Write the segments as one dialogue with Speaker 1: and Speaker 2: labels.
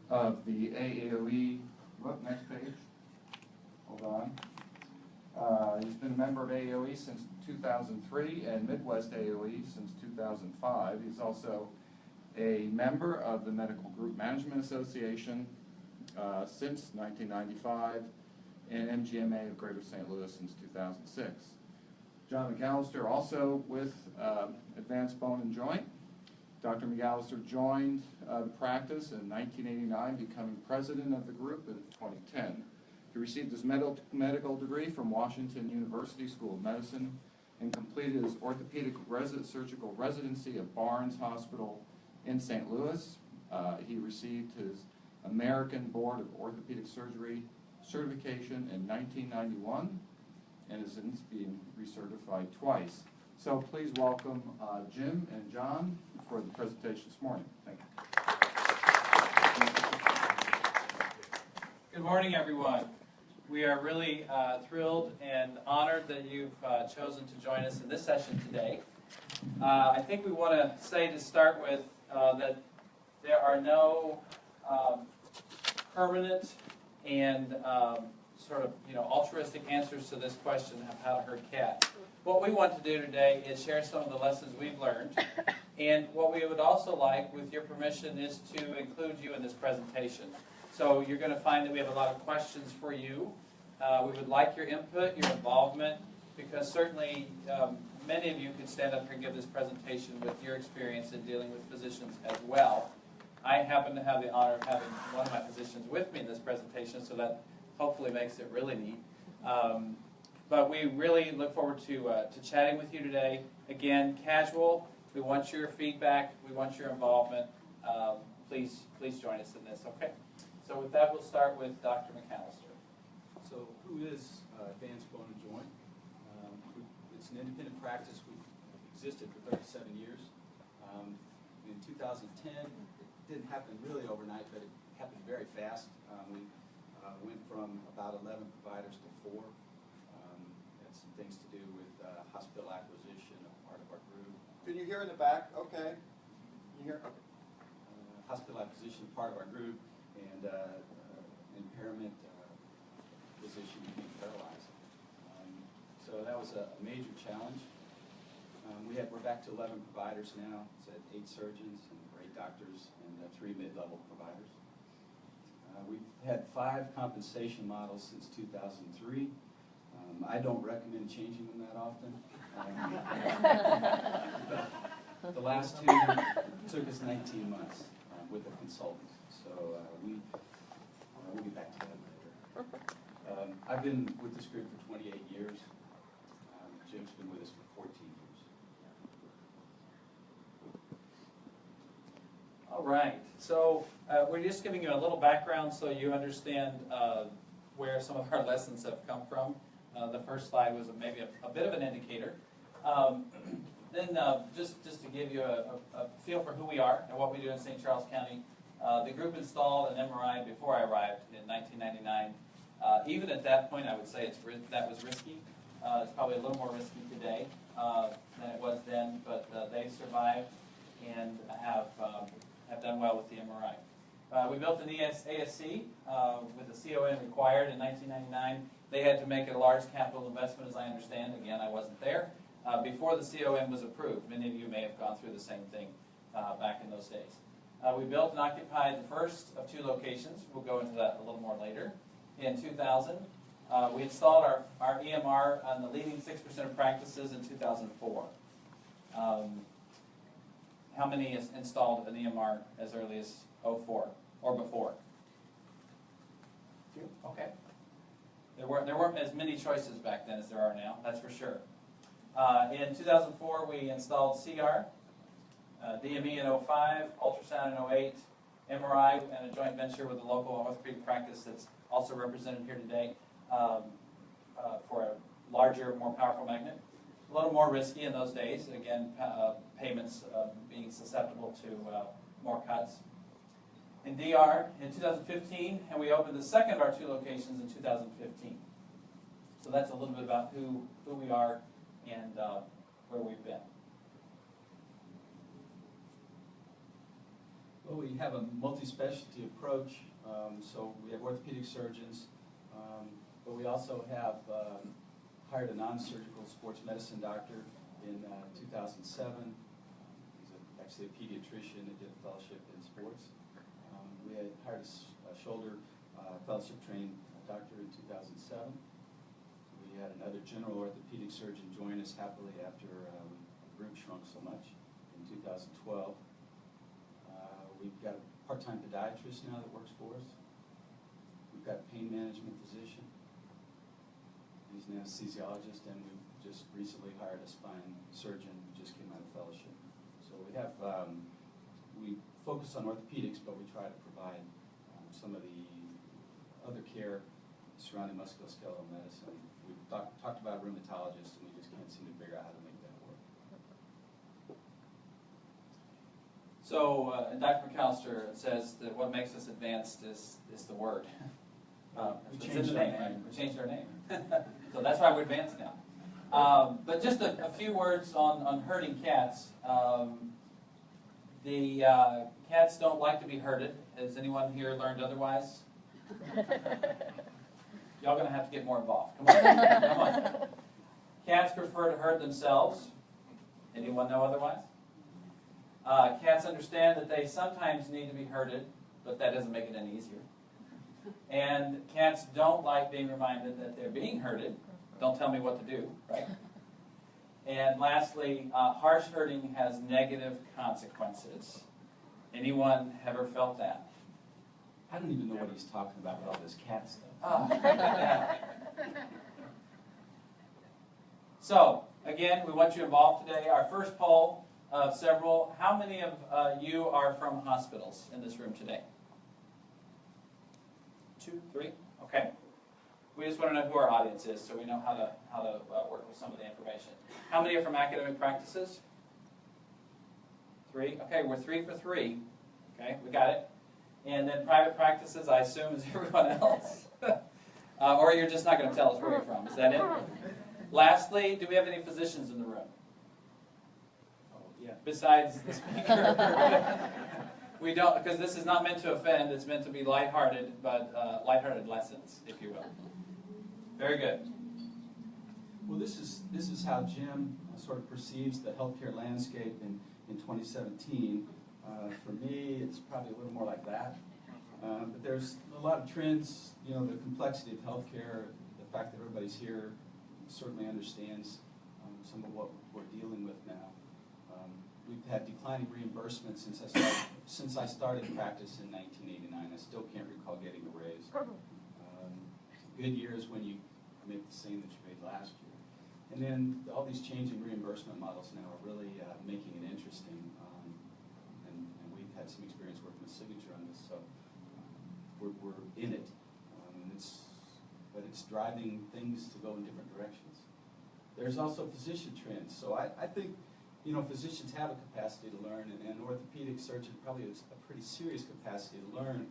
Speaker 1: of the AAOE. Look, next page. Hold on. He's been a member of AAOE since 2003 and Midwest AAOE since 2005. He's also a member of the Medical Group Management Association since 1995 and MGMA of Greater St. Louis since 2006. John McAllister also with Advanced Bone and Joint. Dr. McAllister joined the practice in 1989, becoming president of the group in 2010. He received his medical degree from Washington University School of Medicine and completed his orthopedic surgical residency at Barnes Hospital in St. Louis. He received his American Board of Orthopedic Surgery certification in 1991 and is since being recertified twice. So please welcome Jim and John for the presentation this morning. Thank you.
Speaker 2: Good morning, everyone. We are really thrilled and honored that you've chosen to join us in this session today. I think we want to say to start with that there are no permanent and sort of altruistic answers to this question of how to herd cats. What we want to do today is share some of the lessons we've learned, and what we would also like, with your permission, is to include you in this presentation. So you're going to find that we have a lot of questions for you. We would like your input, your involvement, because certainly many of you could stand up here and give this presentation with your experience in dealing with physicians as well. I happen to have the honor of having one of my physicians with me in this presentation, so that hopefully makes it really neat. But we really look forward to chatting with you today. Again, casual. We want your feedback. We want your involvement. Please join us in this, okay? So with that, we'll start with Dr. McAllister.
Speaker 3: So who is Advanced Bone and Joint? It's an independent practice. We've existed for 37 years. In 2010, it didn't happen really overnight, but it happened very fast. We went from about 11 providers to 4. Had some things to do with hospital acquisition of part of our group.
Speaker 1: Can you hear in the back? Okay. You hear? Okay.
Speaker 3: Hospital acquisition of part of our group, and impairment physician became paralyzed. So that was a major challenge. We're back to 11 providers now. It's at 8 surgeons and 8 doctors and 3 mid-level providers. We've had 5 compensation models since 2003. I don't recommend changing them that often. The last 2 took us 19 months with a consultant. So we'll get back to that later. I've been with this group for 28 years. Jim's been with us for 14 years.
Speaker 2: All right. So we're just giving you a little background so you understand where some of our lessons have come from. The first slide was maybe a bit of an indicator. Then just to give you a feel for who we are and what we do in St. Charles County, the group installed an MRI before I arrived in 1999. Even at that point, I would say that was risky. It's probably a little more risky today than it was then, but they survived and have done well with the MRI. We built an ASC with a CON required in 1999. They had to make a large capital investment, as I understand. Again, I wasn't there. Before the CON was approved. Many of you may have gone through the same thing back in those days. We built and occupied the first of 2 locations. We'll go into that a little more later. In 2000, we installed our EMR on the leading 6% of practices in 2004. How many has installed an EMR as early as 04 or before? Okay. There weren't as many choices back then as there are now, that's for sure. In 2004, we installed CR, DME in 05, ultrasound in 08, MRI, and a joint venture with a local orthopedic practice that's also represented here today for a larger, more powerful magnet. A little more risky in those days. Again, payments being susceptible to more cuts. In DR in 2015, and we opened the second of our 2 locations in 2015. So that's a little bit about who we are and where we've been.
Speaker 3: Well, we have a multi-specialty approach, so we have orthopedic surgeons, but we also have hired a non-surgical sports medicine doctor in 2007. He's actually a pediatrician that did a fellowship in sports. We had hired a shoulder fellowship trained doctor in 2007. We had another general orthopedic surgeon join us happily after the group shrunk so much in 2012. We've got a part-time podiatrist now that works for us. We've got a pain management physician. He's an anesthesiologist, and we've just recently hired a spine surgeon who just came out of fellowship. So we have, we focus on orthopedics, but we try to provide some of the other care surrounding musculoskeletal medicine. We've talked about rheumatologists, and we just can't seem to figure out how to make that work.
Speaker 2: So, Dr. McAllister says that what makes us advanced is the word.
Speaker 3: We
Speaker 2: It's in
Speaker 3: changed
Speaker 2: the
Speaker 3: our
Speaker 2: name, right?
Speaker 3: name.
Speaker 2: We changed our name. So that's why we're advanced now. But just a few words on herding cats. The cats don't like to be herded. Has anyone here learned otherwise? Y'all going to have to get more involved. Come on. Come on. Cats prefer to herd themselves. Anyone know otherwise? Cats understand that they sometimes need to be herded, but that doesn't make it any easier. And cats don't like being reminded that they're being herded. Don't tell me what to do, right? And lastly, harsh herding has negative consequences. Anyone ever felt that?
Speaker 3: I don't even know what he's talking about with all this cat stuff.
Speaker 2: Oh. So, again, we want you involved today. Our first poll of several. How many of you are from hospitals in this room today? 2, 3? Okay. We just want to know who our audience is so we know how to work with some of the information. How many are from academic practices? 3? Okay, we're 3 for 3. Okay, we got it. And then private practices, I assume, is everyone else. Or you're just not going to tell us where you're from. Is that it? Lastly, do we have any physicians in the room?
Speaker 3: Oh, yeah.
Speaker 2: Besides the speaker. We don't, because this is not meant to offend. It's meant to be lighthearted, but lighthearted lessons, if you will. Very good.
Speaker 3: Well, this is how Jim sort of perceives the healthcare landscape in 2017. For me, it's probably a little more like that. But there's a lot of trends, you know, the complexity of healthcare, the fact that everybody's here certainly understands some of what we're dealing with now. We've had declining reimbursement since I started practice in 1989. I still can't recall getting a raise. Good years when you make the same that you made last year. And then all these changing reimbursement models now are really making it interesting. And we've had some experience working with Signature on this, so we're in it. But it's driving things to go in different directions. There's also physician trends. So I think, you know, physicians have a capacity to learn, and an orthopedic surgeon probably has a pretty serious capacity to learn.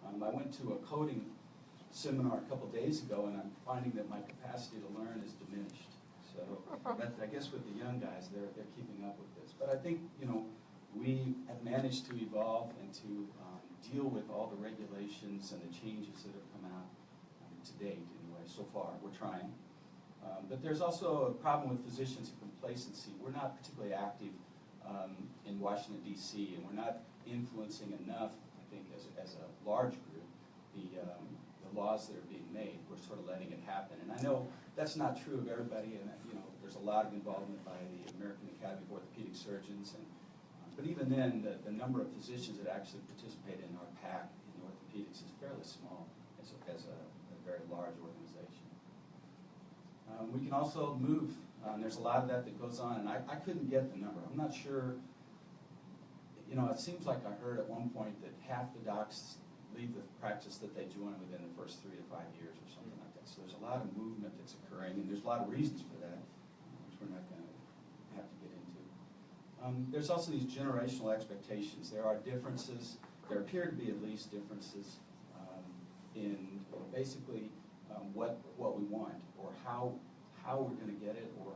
Speaker 3: I went to a coding seminar a couple days ago, and I'm finding that my capacity to learn is diminished. So, but I guess with the young guys, they're keeping up with this. But I think, you know, we have managed to evolve and to deal with all the regulations and the changes that have come out to date, anyway. So far, we're trying. But there's also a problem with physicians and complacency. We're not particularly active in Washington, D.C., and we're not influencing enough, I think, as a large group, the laws that are being made. We're sort of letting it happen. And I know that's not true of everybody, and you know, there's a lot of involvement by the American Academy of Orthopedic Surgeons. And but even then, the number of physicians that actually participate in our PAC in orthopedics is fairly small as a very large organization. We can also move. There's a lot of that goes on, and I couldn't get the number. I'm not sure. You know, it seems like I heard at one point that half the docs leave the practice that they join within the first 3 to 5 years or something like that. So there's a lot of movement that's occurring, and there's a lot of reasons for that, which we're not going to have to get into. There's also these generational expectations. There are differences. There appear to be at least differences in basically what we want, or how we're going to get it, or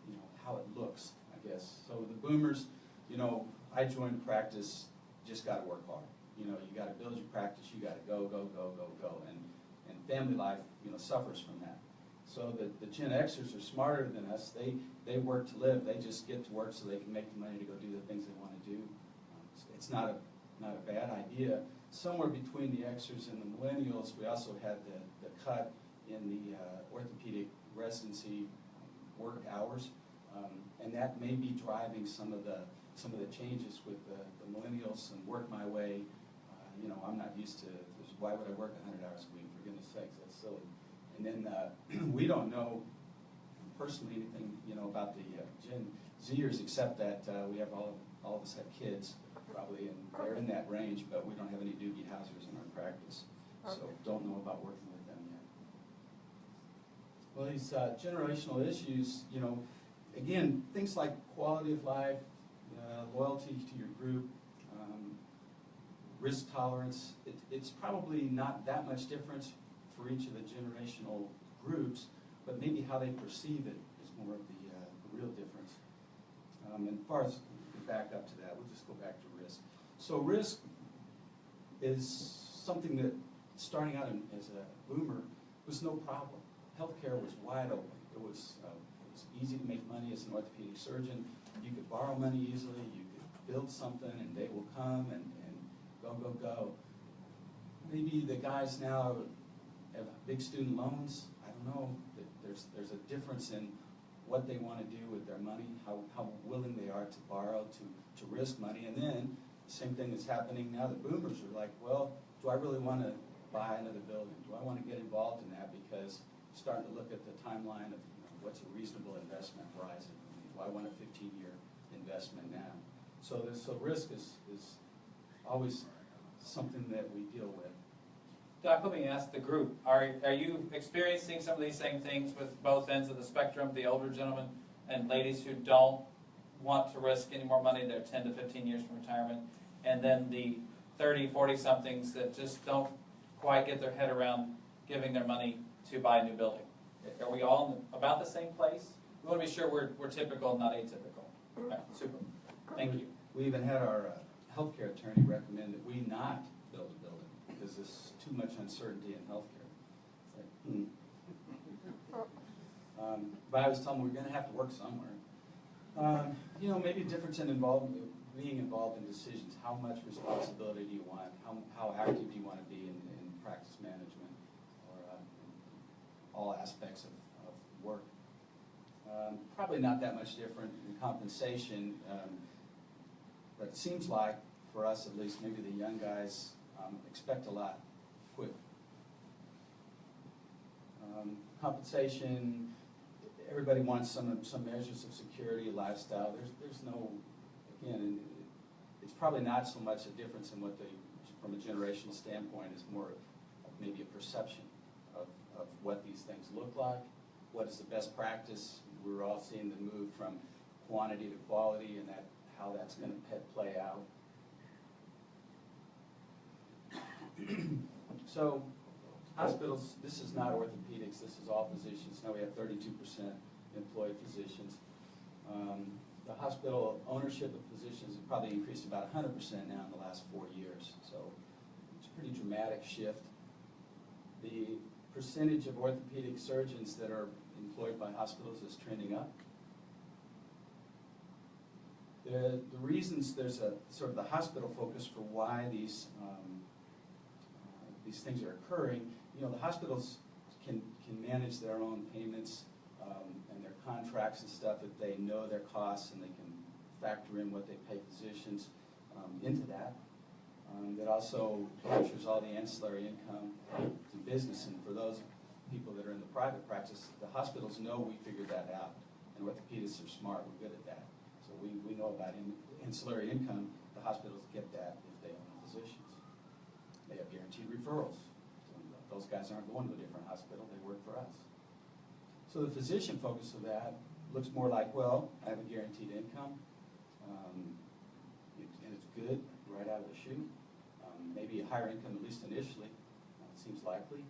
Speaker 3: you know how it looks, I guess. So the boomers, you know, I joined practice just got to work hard. You know, you got to build your practice, you got to go, go, go, go, go, and family life, you know, suffers from that. So the Gen Xers are smarter than us. They work to live. They just get to work so they can make the money to go do the things they want to do. It's not a bad idea. Somewhere between the Xers and the millennials, we also had the cut in the orthopedic residency work hours, and that may be driving some of the changes with the millennials and work my way. You know, I'm not used to, why would I work 100 hours a week, for goodness sakes, that's silly. And then we don't know personally anything, you know, about the Gen Zers, except that we have all of us have kids, probably, and they're in that range, but we don't have any Doogie Housers in our practice, so don't know about working with them yet. Well, these generational issues, you know, again, things like quality of life, loyalty to your group, risk tolerance, it's probably not that much difference for each of the generational groups, but maybe how they perceive it is more of the real difference. And as far as we back up to that, we'll just go back to risk. So risk is something that, starting out as a boomer, was no problem. Healthcare was wide open. It was easy to make money as an orthopedic surgeon. You could borrow money easily. You could build something, and they will come and go, go, go. Maybe the guys now have big student loans. I don't know. There's a difference in what they want to do with their money, how willing they are to borrow, to risk money. And then the same thing that's happening now, the boomers are like, well, do I really want to buy another building? Do I want to get involved in that? Because starting to look at the timeline of, you know, what's a reasonable investment horizon for me? Do I want a 15-year investment now? So risk is always something that we deal with.
Speaker 2: Doc, let me ask the group, are you experiencing some of these same things with both ends of the spectrum, the older gentlemen and ladies who don't want to risk any more money, they're 10 to 15 years from retirement, and then the 30, 40-somethings that just don't quite get their head around giving their money to buy a new building? Are we all in about the same place? We want to be sure we're typical, not atypical. All right, super. Thank you.
Speaker 3: We even had our healthcare attorney recommend that we not build a building because there's too much uncertainty in healthcare. It's like, but I was telling them we're going to have to work somewhere. You know, maybe a difference in being involved in decisions. How much responsibility do you want? How active do you want to be in practice management or all aspects of work? Probably not that much different in compensation, but it seems like, for us at least, maybe the young guys expect a lot quick. Compensation, everybody wants some measures of security, lifestyle. There's no, again, it's probably not so much a difference in what from a generational standpoint, is more maybe a perception of what these things look like, what is the best practice. We're all seeing the move from quantity to quality, and how that's going to play out. So hospitals, this is not orthopedics, this is all physicians. Now we have 32% employed physicians. The hospital ownership of physicians has probably increased about 100% now in the last 4 years. So it's a pretty dramatic shift. The percentage of orthopedic surgeons that are employed by hospitals is trending up. The reasons, there's a sort of the hospital focus for why these things are occurring. You know, the hospitals can manage their own payments and their contracts and stuff if they know their costs, and they can factor in what they pay physicians into that. That also captures all the ancillary income and business. And for those people that are in the private practice, the hospitals know we figured that out, and orthopedists are smart. We're good at that. So we know about ancillary income. The hospitals get that if they own physicians. They have guaranteed referrals. So those guys aren't going to a different hospital. They work for us. So the physician focus of that looks more like, well, I have a guaranteed income, and it's good right out of the chute. Maybe a higher income, at least initially, seems likely.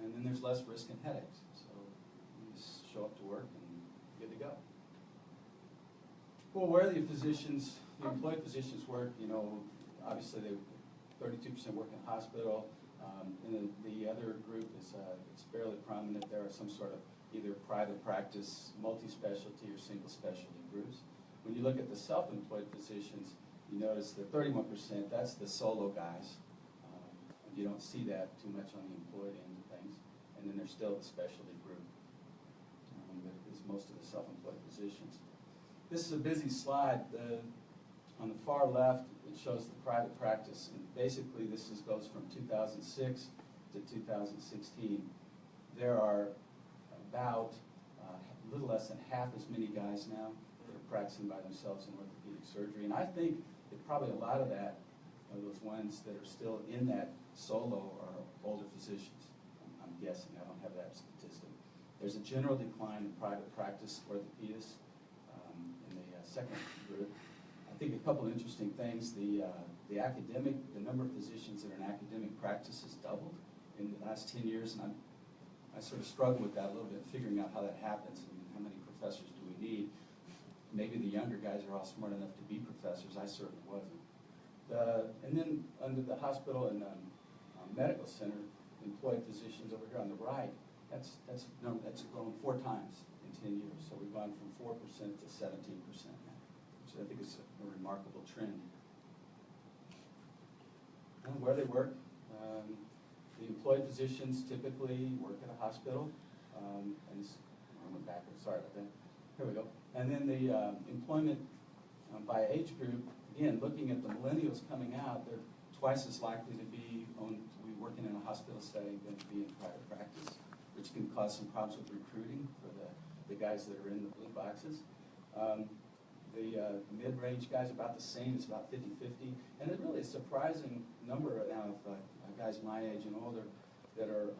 Speaker 3: And then there's less risk and headaches. So you just show up to work and good to go. Well, where are the physicians the employed physicians work, obviously 32% work in hospital, and then the other group is it's fairly prominent. There are some sort of either private practice, multi-specialty, or single specialty groups. When you look at the self-employed physicians, you notice that 31%, that's the solo guys. You don't see that too much on the employed end of things. And then there's still the specialty group that is most of the self-employed physicians. This is a busy slide. On the far left, it shows the private practice. And basically, this goes from 2006 to 2016. There are about a little less than half as many guys now that are practicing by themselves in orthopedic surgery. And I think that probably a lot of that are those ones that are still in that solo are older physicians. I'm guessing. I don't have that statistic. There's a general decline in private practice orthopedists in the second group. I think a couple interesting things. The number of physicians that are in academic practice has doubled in the last 10 years, and I sort of struggle with that a little bit, figuring out how that happens. I mean, how many professors do we need? Maybe the younger guys are all smart enough to be professors. I certainly wasn't. And then under the hospital and medical center, employed physicians over here on the right, that's grown 4 times in 10 years. So we've gone from 4% to 17% now. So I think it's a remarkable trend. And where they work, the employed physicians typically work at a hospital. And I went backwards, sorry about that. Here we go. And then the employment by age group, again, looking at the millennials coming out, they're twice as likely to be working in a hospital setting than to be in private practice, which can cause some problems with recruiting for the guys that are in the blue boxes. The mid-range guys are about the same. It's about 50-50. And it's really a surprising number now of guys my age and older that are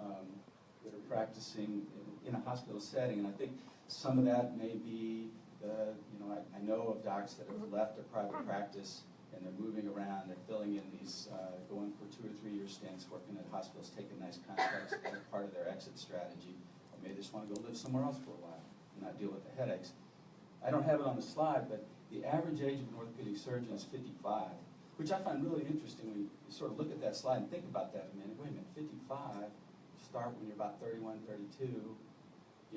Speaker 3: practicing in a hospital setting. And I think some of that may be I know of docs that have left a private practice and they're moving around. They're filling in these, going for 2 or 3 year stints, working at hospitals, taking nice contracts as part of their exit strategy. Or maybe they just want to go live somewhere else for a while and not deal with the headaches. I don't have it on the slide, but the average age of an orthopedic surgeon is 55, which I find really interesting when you sort of look at that slide and think about that a minute. Wait a minute, 55, start when you're about 31, 32.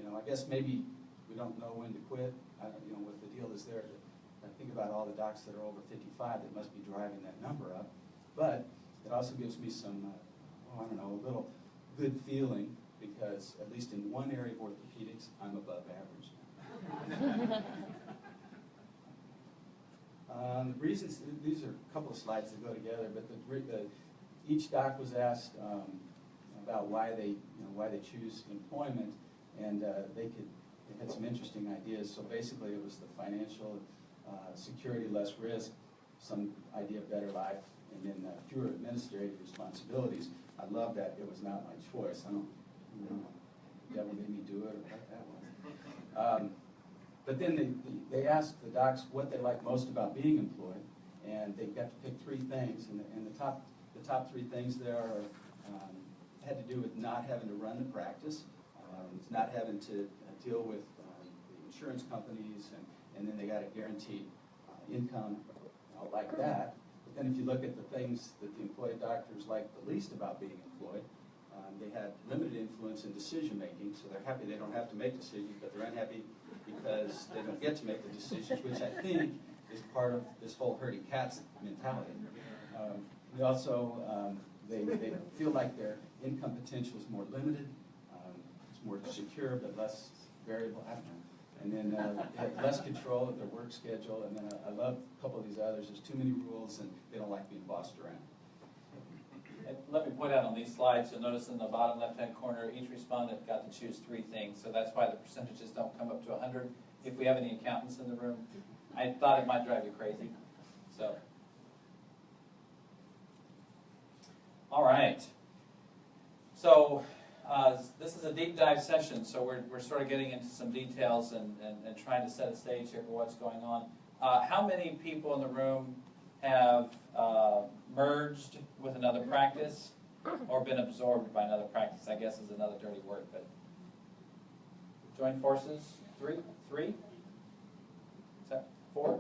Speaker 3: I guess maybe we don't know when to quit. I don't, what the deal is there. I think about all the docs that are over 55 that must be driving that number up. But it also gives me some, a little good feeling because at least in one area of orthopedics, I'm above average. The reasons, these are a couple of slides that go together, but each doc was asked about why they choose employment, and they had some interesting ideas. So basically it was the financial security, less risk, some idea of better life, and then fewer administrative responsibilities. I love that it was not my choice. I don't, the devil made me do it, or what that was. But then they asked the docs what they liked most about being employed, and they got to pick 3 things. And the top 3 things there are, had to do with not having to run the practice, not having to deal with the insurance companies, and then they got a guaranteed income like that. But then if you look at the things that the employed doctors like the least about being employed, they had limited influence in decision making, so they're happy they don't have to make decisions, but they're unhappy because they don't get to make the decisions, which I think is part of this whole herding cats mentality. They also, they feel like their income potential is more limited, it's more secure but less variable, I don't know. And then they have less control of their work schedule, and then I love a couple of these others. There's too many rules and they don't like being bossed around.
Speaker 2: And let me point out on these slides, you'll notice in the bottom left-hand corner, each respondent got to choose 3 things. So that's why the percentages don't come up to 100. If we have any accountants in the room, I thought it might drive you crazy. So, all right. So this is a deep dive session. So we're sort of getting into some details and trying to set a stage here for what's going on. How many people in the room have merged with another practice or been absorbed by another practice? I guess is another dirty word, but joined forces? 3? Is that 4? Is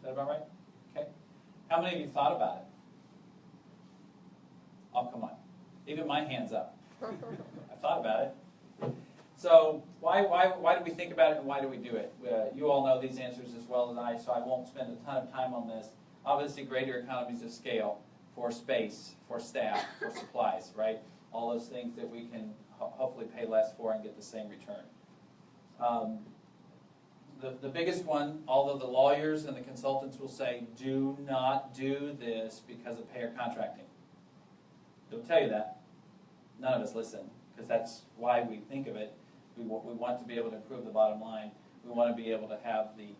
Speaker 2: that about right? Okay. How many of you thought about it? Oh, come on. Even my hand's up. I thought about it. So why do we think about it and why do we do it? You all know these answers as well as I, so I won't spend a ton of time on this. Obviously, greater economies of scale for space, for staff, for supplies, right? All those things that we can hopefully pay less for and get the same return. The biggest one, although the lawyers and the consultants will say, do not do this because of payer contracting. They'll tell you that. None of us listen, because that's why we think of it. We want to be able to improve the bottom line. We want to be able to have the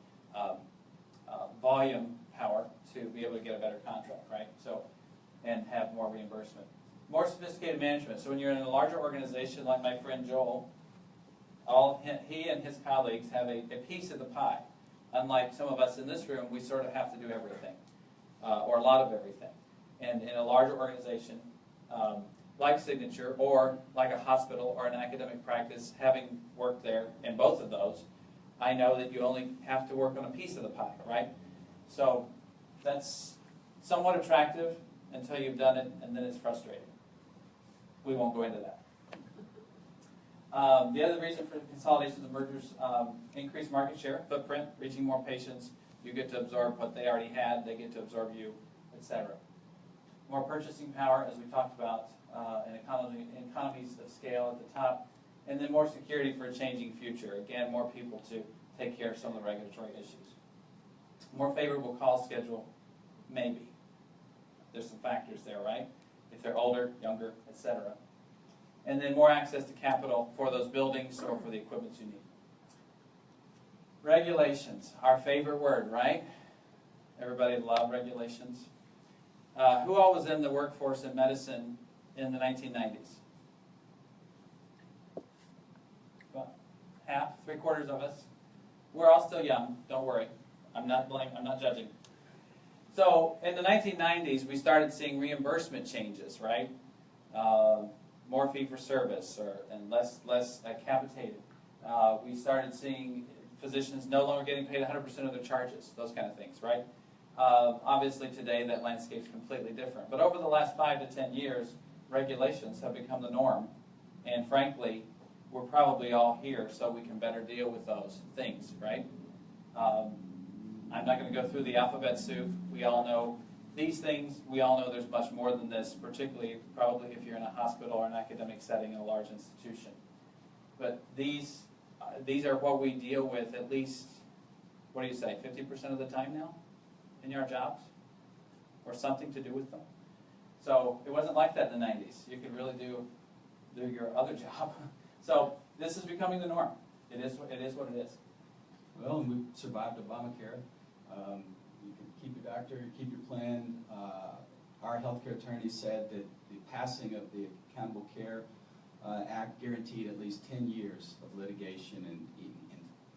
Speaker 2: volume power to be able to get a better contract, right? So, and have more reimbursement. More sophisticated management. So when you're in a larger organization like my friend Joel, he and his colleagues have a piece of the pie. Unlike some of us in this room, we sort of have to do everything, or a lot of everything. And in a larger organization, like Signature, or like a hospital or an academic practice, having worked there in both of those, I know that you only have to work on a piece of the pie, right? So that's somewhat attractive until you've done it, and then it's frustrating. We won't go into that. The other reason for consolidations and mergers, increased market share, footprint, reaching more patients. You get to absorb what they already had, they get to absorb you, etc. More purchasing power, as we talked about, and economies of scale at the top, and then more security for a changing future. Again, more people to take care of some of the regulatory issues. More favorable call schedule, maybe. There's some factors there, right? If they're older, younger, etc. And then more access to capital for those buildings or for the equipment you need. Regulations, our favorite word, right? Everybody loved regulations. Who all was in the workforce in medicine in the 1990s? About half, 3/4 of us. We're all still young, don't worry. I'm not judging. So in the 1990s, we started seeing reimbursement changes, right? More fee for service and less capitated. We started seeing physicians no longer getting paid 100% of their charges, those kind of things, right? Obviously today that landscape's completely different. But over the last 5 to 10 years, regulations have become the norm. And frankly, we're probably all here so we can better deal with those things, right? I'm not going to go through the alphabet soup. We all know these things. We all know there's much more than this, particularly probably if you're in a hospital or an academic setting in a large institution. But these are what we deal with at least, what do you say, 50% of the time now in our jobs? Or something to do with them? So it wasn't like that in the 90s. You could really do your other job. So this is becoming the norm. It is what it is.
Speaker 3: Well, and we survived Obamacare. You can keep your doctor, you keep your plan. Our healthcare attorney said that the passing of the Accountable Care Act guaranteed at least 10 years of litigation and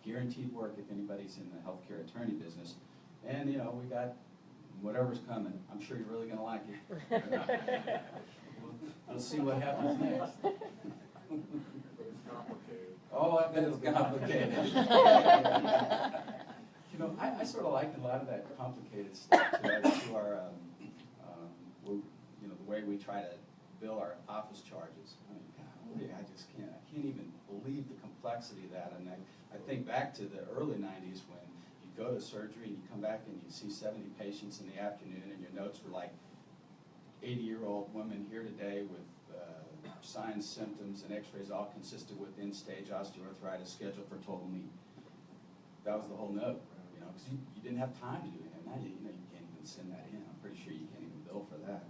Speaker 3: guaranteed work if anybody's in the healthcare attorney business. And, you know, we got whatever's coming. I'm sure you're really going to like it. We'll see what happens next. Oh, I bet it's complicated. You know, I sort of like a lot of that complicated stuff to our you know, the way we try to bill our office charges. I mean, golly, I can't even believe the complexity of that. And I think back to the early 90s when you go to surgery and you come back and you see 70 patients in the afternoon and your notes were like 80-year-old woman here today with signs, symptoms, and x-rays all consistent with end-stage osteoarthritis scheduled for total knee. That was the whole note, you know, because you didn't have time to do it. Now you can't even send that in. I'm pretty sure you can't even bill for that.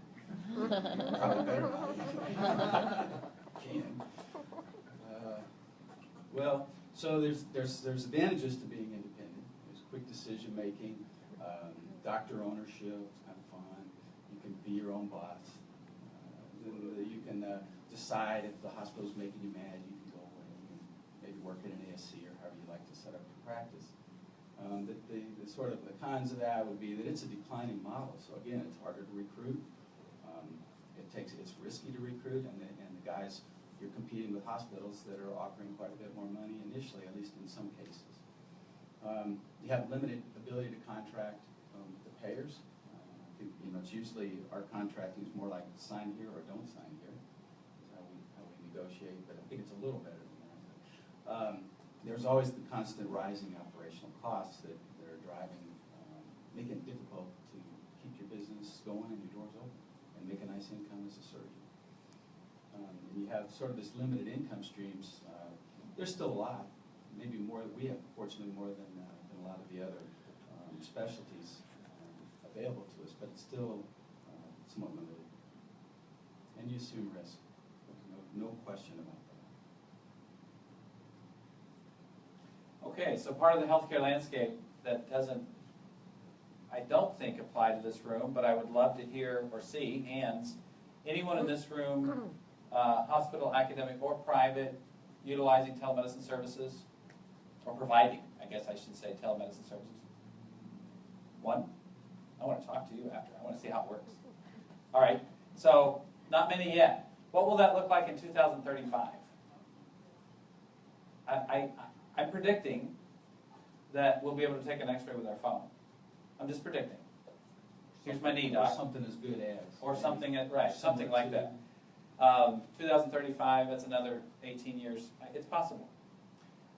Speaker 3: Probably better not. Can. Well, so there's advantages to being independent. There's quick decision making, doctor ownership. It's kind of fun. You can be your own boss. You can decide if the hospital's making you mad. You can go away and maybe work at an ASC or however you like to set up your practice. The sort of the cons of that would be that it's a declining model. So again, it's harder to recruit. It's risky to recruit, and the guys, you're competing with hospitals that are offering quite a bit more money initially, at least in some cases. You have limited ability to contract with the payers. You know, it's usually, our contracting is more like sign here or don't sign here, is how we negotiate, but I think it's a little better than that. There's always the constant rising operational costs that are driving, making it difficult to keep your business going and your doors open and make a nice income as a surgeon. And you have sort of this limited income streams. There's still a lot, maybe more. We have, fortunately, more than a lot of the other specialties available to us, but it's still somewhat limited. And you assume risk. No question about that.
Speaker 2: Okay, so part of the healthcare landscape that doesn't, I don't think, apply to this room, but I would love to hear or see hands. Anyone in this room, hospital, academic, or private, utilizing telemedicine services, or providing, I guess I should say, telemedicine services? One? I want to talk to you after. I want to see how it works. All right, so not many yet. What will that look like in 2035? I'm predicting that we'll be able to take an x-ray with our phone. I'm just predicting. Here's my knee, doc.
Speaker 3: Or something as good as.
Speaker 2: Or something, right, something like that. 2035, that's another 18 years. It's possible.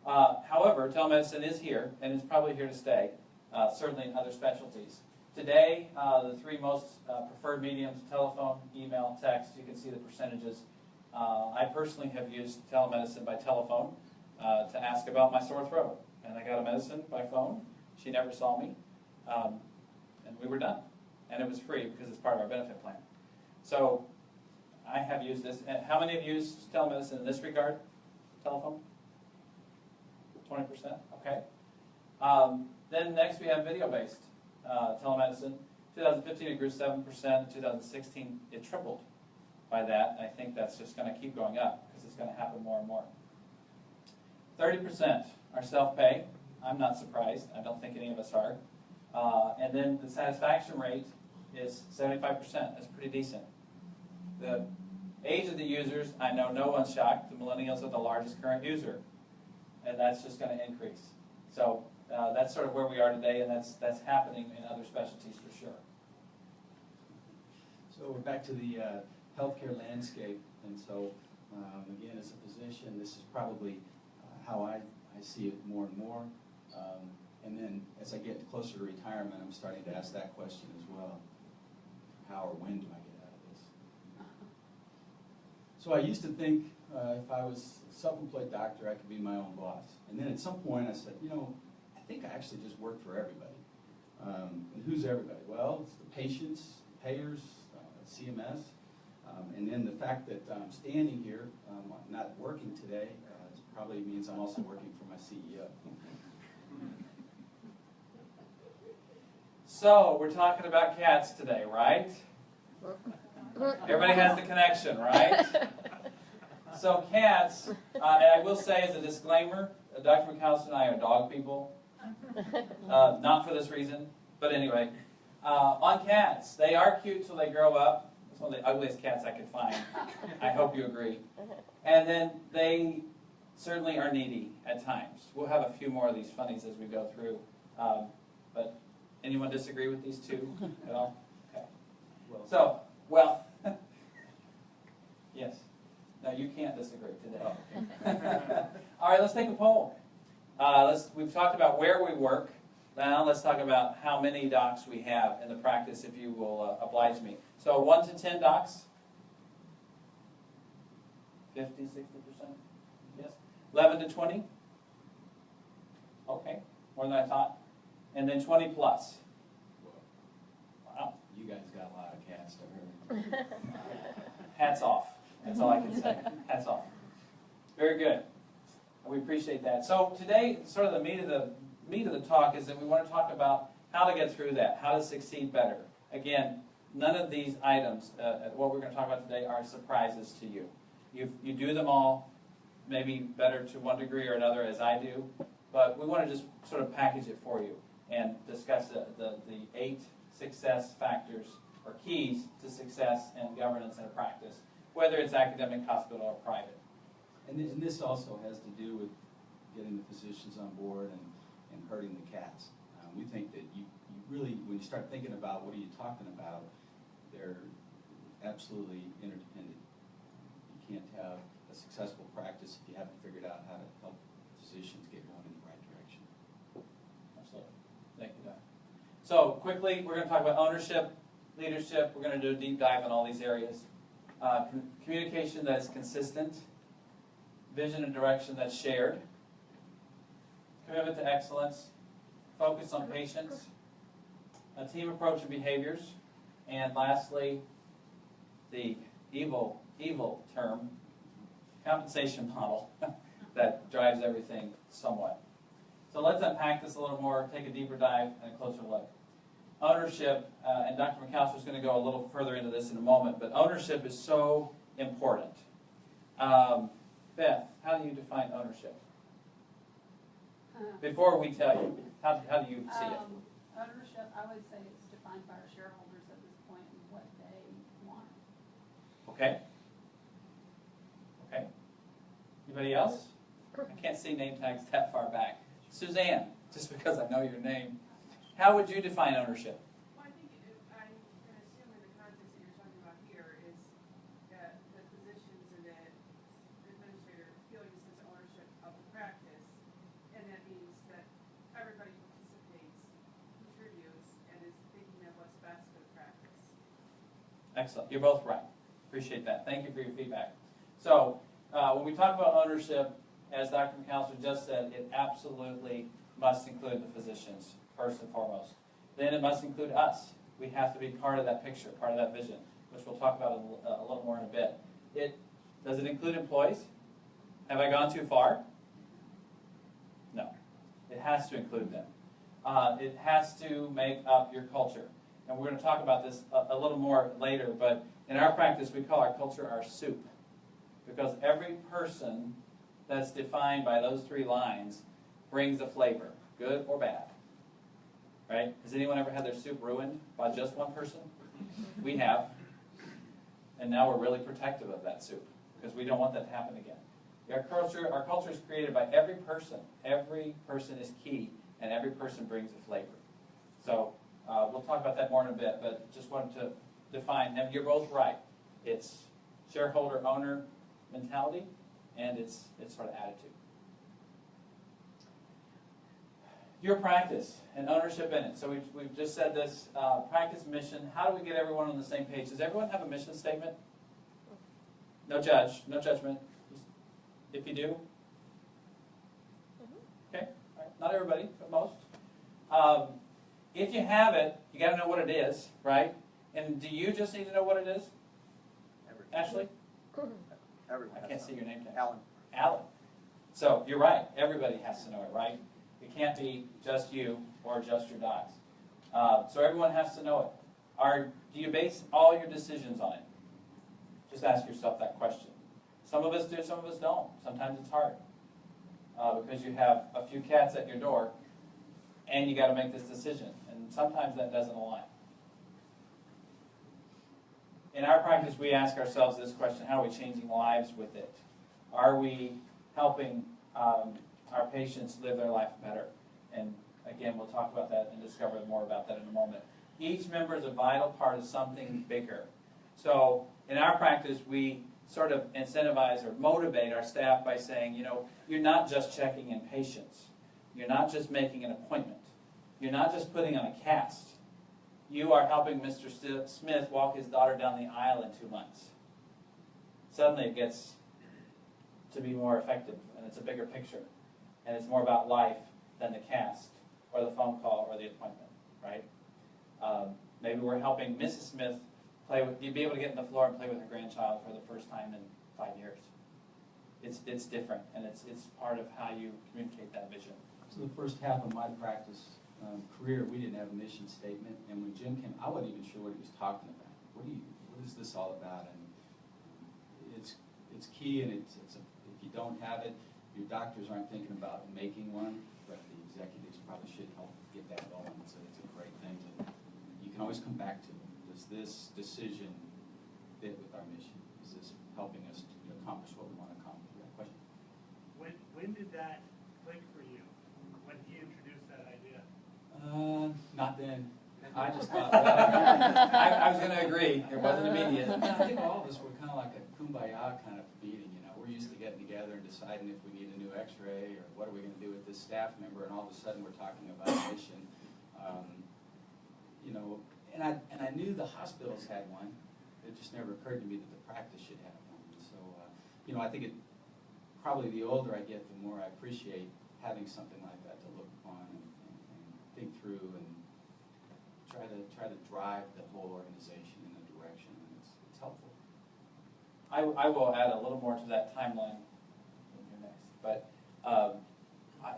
Speaker 2: However, telemedicine is here, and it's probably here to stay, certainly in other specialties. Today, the three most preferred mediums, telephone, email, text, you can see the percentages. I personally have used telemedicine by telephone to ask about my sore throat. And I got a medicine by phone. She never saw me. And we were done. And it was free because it's part of our benefit plan. So I have used this. And how many have used telemedicine in this regard? Telephone? 20%? Okay. Then next we have video-based telemedicine. 2015 it grew 7%. 2016 it tripled by that. And I think that's just going to keep going up because it's going to happen more and more. 30% are self-pay. I'm not surprised. I don't think any of us are. And then the satisfaction rate is 75%. That's pretty decent. The age of the users, I know no one's shocked. The millennials are the largest current user. And that's just going to increase. So that's sort of where we are today, and that's happening in other specialties for sure.
Speaker 3: So we're back to the healthcare landscape. And so, again, as a physician, this is probably how I see it more and more. And then as I get closer to retirement, I'm starting to ask that question as well. How or when do I get out of this? So I used to think if I was a self-employed doctor, I could be my own boss. And then at some point I said, you know, I think I actually just work for everybody. And who's everybody? Well, it's the patients, payers, CMS. And then the fact that I'm standing here, not working today, probably means I'm also working for my CEO.
Speaker 2: So, we're talking about cats today, right? Everybody has the connection, right? So cats, and I will say as a disclaimer, Dr. McAllister and I are dog people. Not for this reason, but anyway. On cats, they are cute till they grow up. It's one of the ugliest cats I could find. I hope you agree. And then they certainly are needy at times. We'll have a few more of these funnies as we go through. But anyone disagree with these two at all? Okay. So, well, yes. No, you can't disagree today. All right, let's take a poll. We've talked about where we work. Now let's talk about how many docs we have in the practice, if you will oblige me. So 1 to 10 docs? 50, 60%? Yes. 11 to 20? Okay, more than I thought. And then 20 plus. Wow.
Speaker 3: You guys got a lot of cats to herd.
Speaker 2: Hats off. That's all I can say. Hats off. Very good. We appreciate that. So today, sort of the meat of the talk is that we want to talk about how to get through that, how to succeed better. Again, none of these items, what we're going to talk about today, are surprises to you. You do them all, maybe better to one degree or another, as I do, but we want to just sort of package it for you and discuss the 8 success factors or keys to success and governance in a practice, whether it's academic, hospital, or private.
Speaker 3: And this also has to do with getting the physicians on board and herding the cats. We think that you really, when you start thinking about what are you talking about, they're absolutely interdependent. You can't have a successful practice if you haven't figured out how to help physicians get going in the right direction.
Speaker 2: Absolutely. Thank you, Doc. So quickly, we're going to talk about ownership, leadership. We're going to do a deep dive in all these areas. Communication that's consistent, vision and direction that's shared, commitment to excellence, focus on patients, a team approach and behaviors, and lastly, the evil term, compensation model that drives everything somewhat. So let's unpack this a little more, take a deeper dive and a closer look. Ownership, and Dr. McAllister is going to go a little further into this in a moment, but ownership is so important. Beth, how do you define ownership? Before we tell you, how do you see it?
Speaker 4: Ownership, I would say it's defined by our shareholders at this point and what they want.
Speaker 2: Okay. Okay. Anybody else? I can't see name tags that far back. Suzanne, just because I know your name, how would you define ownership?
Speaker 5: Well, I think I can assume in the context that you're talking about here is that the physicians and the administrator feel this is ownership of the practice, and that means that everybody participates, contributes, and is thinking of what's best for the practice.
Speaker 2: Excellent. You're both right. Appreciate that. Thank you for your feedback. So, when we talk about ownership, as Dr. McAllister just said, it absolutely must include the physicians, first and foremost. Then it must include us. We have to be part of that picture, part of that vision, which we'll talk about a little more in a bit. Does it include employees? Have I gone too far? No. It has to include them. It has to make up your culture. And we're going to talk about this a little more later, but in our practice, we call our culture our soup. Because every person that's defined by those three lines brings a flavor, good or bad. Right? Has anyone ever had their soup ruined by just one person? We have. And now we're really protective of that soup because we don't want that to happen again. Our culture is created by every person. Every person is key, and every person brings a flavor. So we'll talk about that more in a bit, but just wanted to define them. You're both right. It's shareholder-owner mentality, and it's sort of attitude. Your practice and ownership in it. So we've just said this, practice mission. How do we get everyone on the same page? Does everyone have a mission statement? No judgment. If you do? Okay, all right. Not everybody, but most. If you have it, you got to know what it is, right? And do you just need to know what it is? Ashley?
Speaker 6: Everyone.
Speaker 2: I can't see your name tag.
Speaker 6: Alan.
Speaker 2: So you're right. Everybody has to know it, right? It can't be just you or just your docs. So everyone has to know it. Do you base all your decisions on it? Just ask yourself that question. Some of us do, some of us don't. Sometimes it's hard because you have a few cats at your door and you got to make this decision. And sometimes that doesn't align. In our practice, we ask ourselves this question: how are we changing lives with it? Are we helping our patients live their life better? And again, we'll talk about that and discover more about that in a moment. Each member is a vital part of something bigger. So in our practice, we sort of incentivize or motivate our staff by saying, you're not just checking in patients. You're not just making an appointment. You're not just putting on a cast. You are helping Mr. Smith walk his daughter down the aisle in 2 months. Suddenly it gets to be more effective, and it's a bigger picture. And it's more about life than the cast, or the phone call, or the appointment, right? Maybe we're helping Mrs. Smith be able to get on the floor and play with her grandchild for the first time in 5 years. It's different, and it's part of how you communicate that vision.
Speaker 3: So the first half of my practice career, we didn't have a mission statement, and when Jim came, I wasn't even sure what he was talking about. What is this all about? And it's key, and if you don't have it, your doctors aren't thinking about making one, but the executives probably should help get that going. So it's a great thing that you can always come back to. Does this decision fit with our mission? Is this helping us to accomplish what we want to accomplish? That question.
Speaker 7: When did that click for you? When he introduced that idea?
Speaker 3: Not then.
Speaker 2: I just thought, I was gonna agree, it wasn't immediate.
Speaker 3: I think all of us were kind of like a kumbaya kind of meeting, you know. We're used to getting together and deciding if we need a new x-ray or what are we going to do with this staff member, and all of a sudden we're talking about a mission. You know, and I knew the hospitals had one. It just never occurred to me that the practice should have one. So, you know, I think probably the older I get, the more I appreciate having something like that to look upon and think through and try to drive the whole organization in a direction, and it's helpful.
Speaker 2: I will add a little more to that timeline when you're next. But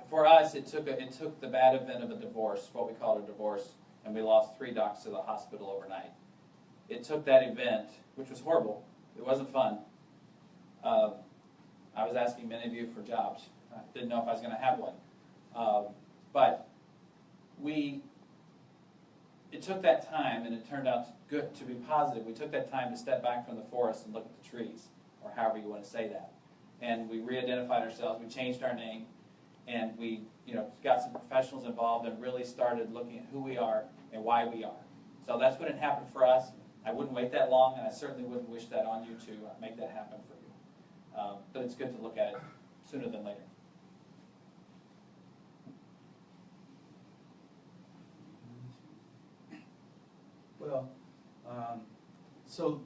Speaker 2: for us, it took the bad event of a divorce, what we call a divorce, and we lost 3 docs to the hospital overnight. It took that event, which was horrible. It wasn't fun. I was asking many of you for jobs. I didn't know if I was going to have one. But it took that time, and it turned out good to be positive. We took that time to step back from the forest and look at the trees, or however you want to say that. And we re-identified ourselves. We changed our name, and we, got some professionals involved and really started looking at who we are and why we are. So that's when it happened for us. I wouldn't wait that long, and I certainly wouldn't wish that on you to make that happen for you. But it's good to look at it sooner than later.
Speaker 3: Well, so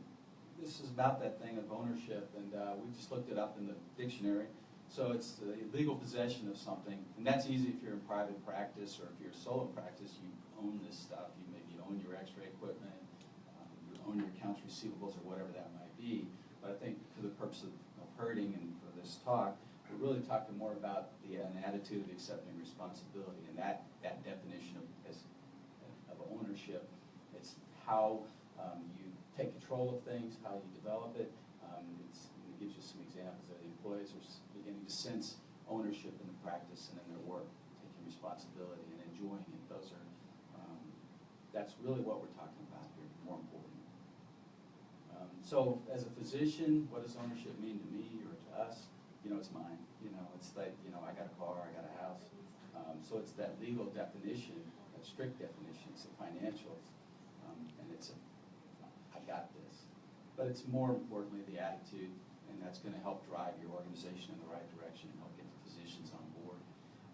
Speaker 3: this is about that thing of ownership, and we just looked it up in the dictionary. So it's the legal possession of something, and that's easy if you're in private practice, or if you're solo practice, you own this stuff. You maybe own your x-ray equipment, you own your accounts receivables, or whatever that might be. But I think for the purpose of herding and for this talk, we're really talking more about an attitude of accepting responsibility, and that definition of ownership. It's how you take control of things, how you develop it. It gives you some examples that the employees are beginning to sense ownership in the practice and in their work, taking responsibility and enjoying it. That's really what we're talking about here, more important. So as a physician, what does ownership mean to me or to us? It's mine. It's like, I got a car, I got a house. So it's that legal definition, that strict definition, it's the financials, and it's I got this. But it's more importantly the attitude, and that's going to help drive your organization in the right direction and help get the physicians on board.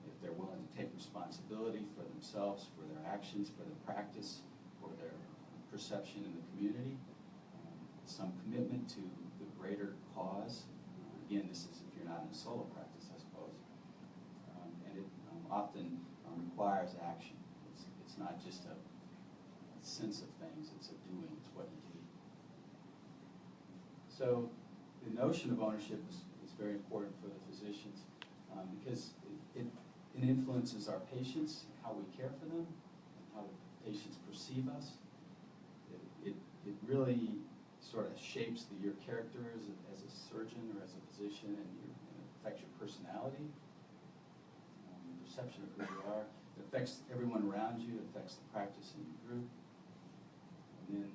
Speaker 3: If they're willing to take responsibility for themselves, for their actions, for their practice, for their perception in the community, some commitment to the greater cause. Again, this is if you're not in a solo practice, I suppose. And it often requires action. It's not just a sense of things, it's a doing, it's what you do. So the notion of ownership is very important for the physicians because it influences our patients, how we care for them, and how the patients perceive us. It really sort of shapes your character as a surgeon or as a physician, and it affects your personality, perception of who you are. It affects everyone around you. It affects the practice in your group. And then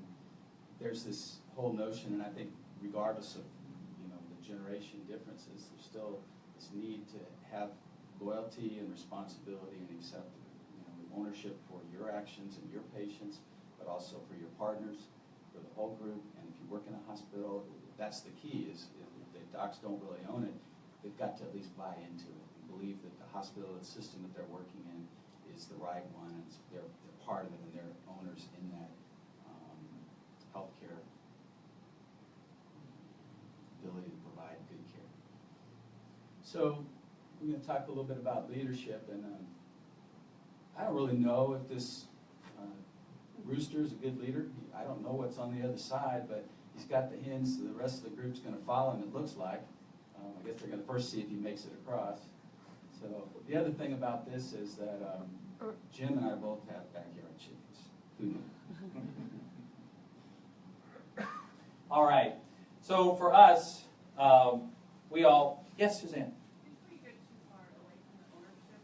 Speaker 3: there's this whole notion, and I think regardless of the generation differences, there's still this need to have loyalty and responsibility and accept ownership for your actions and your patients, but also for your partners, for the whole group. And if you work in a hospital, that's the key, is if the docs don't really own it, they've got to at least buy into it and believe that the hospital and system that they're working in is the right one, and they're part of it, and they're owners in that healthcare ability to provide good care. So we're going to talk a little bit about leadership, and I don't really know if this Rooster is a good leader. I don't know what's on the other side, but he's got the hints that the rest of the group's going to follow him, it looks like. I guess they're going to first see if he makes it across. So the other thing about this is that Jim and I both have backyard chickens. Who knew?
Speaker 2: All right. So for us, we all, yes, Suzanne?
Speaker 5: Before you get too far away from the ownership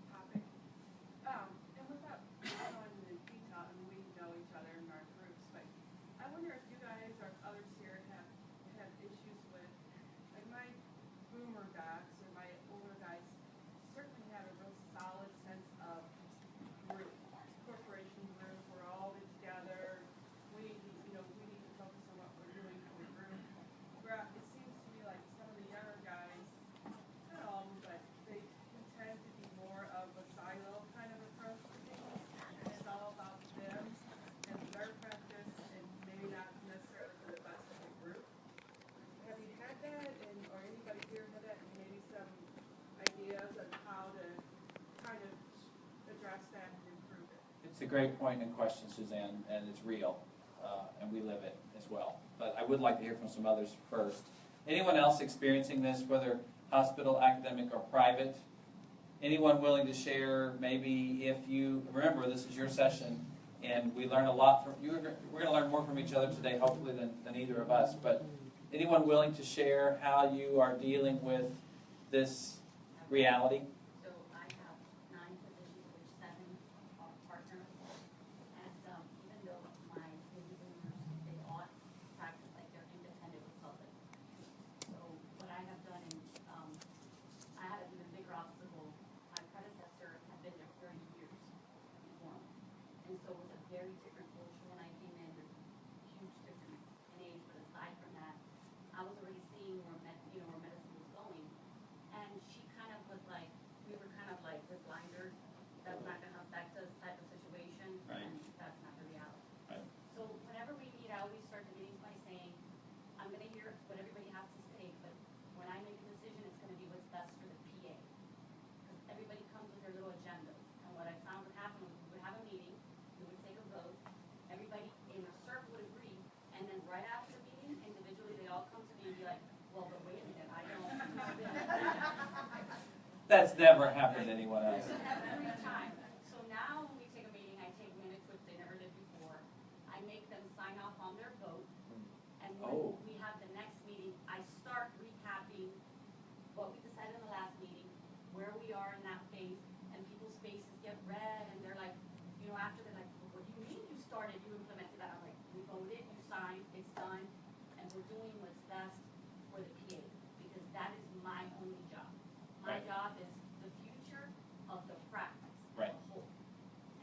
Speaker 5: topic, and without going into detail, we know each other in our groups, but I wonder if you guys or others here have issues with, like my boomer docs or my older guys certainly have a real solid sense of
Speaker 2: It's a great point and question, Suzanne, and it's real, and we live it as well. But I would like to hear from some others first. Anyone else experiencing this, whether hospital, academic, or private? Anyone willing to share, maybe if you, remember this is your session, and we learn a lot from you. We're going to learn more from each other today, hopefully, than either of us. But anyone willing to share how you are dealing with this reality?
Speaker 7: So I have 9 physicians, which 7 are partners. And even though my baby boomers, they all practice like they're independent consultants. So what I have done, and I had an even bigger obstacle. My predecessor had been there 30 years before me. And so it was a very different culture when I came in. There's a huge difference in age, but aside from that, I was already seeing where medicine was going. And she kind of was like, we were kind of like, we're blinders, that's not gonna affect us type of situation,
Speaker 2: Right.
Speaker 7: and that's not the reality.
Speaker 2: Right.
Speaker 7: So whenever we meet, I always start the meetings by saying, I'm gonna hear what everybody has to say, but when I make a decision, it's gonna be what's best for the PA. Because everybody comes with their little agendas, and what I found would happen was we would have a meeting, we would take a vote, everybody in a circle would agree, and then right after the meeting, individually, they all come to me and be like, well, but wait a minute, I don't.
Speaker 2: That's never happened to anyone else.
Speaker 7: Every time. So now when we take a meeting, I take minutes, which they never did before. I make them sign off on their vote. And
Speaker 2: Oh.
Speaker 7: when we have the next meeting, I start recapping what we decided in the last meeting, where we are in that phase, and people's faces get red, and they're like, after they're like, well, what do you mean you started, you implemented that? I'm like, we voted, you signed, it's done, and we're doing what's best for the PA, because that is my only job. My
Speaker 2: Right.
Speaker 7: job is the future of the practice
Speaker 2: Right.
Speaker 7: as a whole.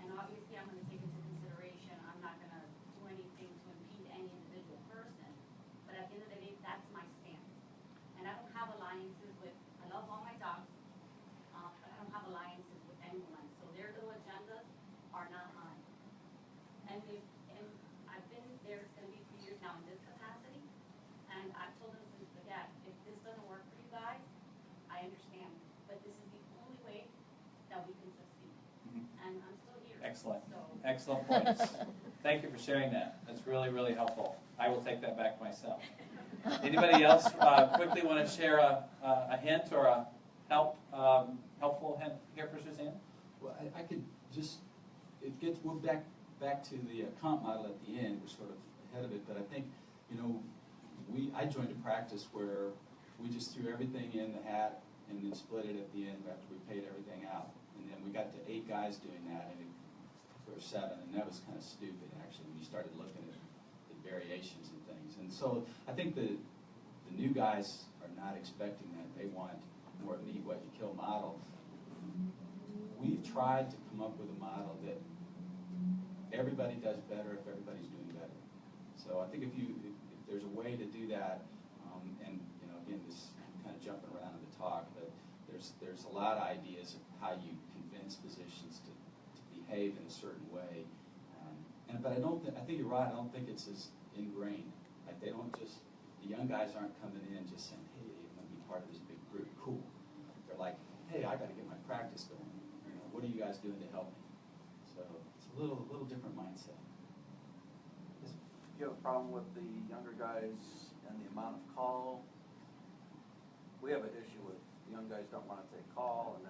Speaker 7: And obviously, I'm going to take into consideration, I'm not going to do anything to impede any individual person, but at the end of the day, that's my stance. And I don't have alliances with, I love all my docs, but I don't have alliances with anyone. So their little agendas are not mine. And I've been there, it's going to be 3 years now in this capacity, and I've told them since the get, if this doesn't work for you guys, I understand, but this is the only way that we can succeed.
Speaker 2: Mhm.
Speaker 7: And I'm still here.
Speaker 2: Excellent.
Speaker 7: So,
Speaker 2: Excellent points. Thank you for sharing that. That's really, really helpful. I will take that back myself. Anybody else quickly want to share a hint or a helpful hint here for Suzanne?
Speaker 3: Well, I could just, we're back to the comp model at the end, we're sort of ahead of it, but I think, I joined a practice where we just threw everything in the hat and then split it at the end after we paid everything out. And then we got to 8 guys doing that, and there were 7, and that was kind of stupid, actually, when you started looking at the variations and things. And so I think the new guys are not expecting that. They want more of an eat what you kill model. We've tried to come up with a model that everybody does better if everybody's doing better. So I think if there's a way to do that, and again, this kind of jumping around in the talk, but there's a lot of ideas of how you convince physicians to behave in a certain way. But I think you're right. I don't think it's as ingrained. Like they don't just, the young guys aren't coming in just saying, hey, I'm going to be part of this big group. Cool. They're like, hey, I got to get my practice going. What are you guys doing to help me? So it's a little different mindset.
Speaker 6: Do you have a problem with the younger guys and the amount of call? We have an issue with young guys don't want to take call, and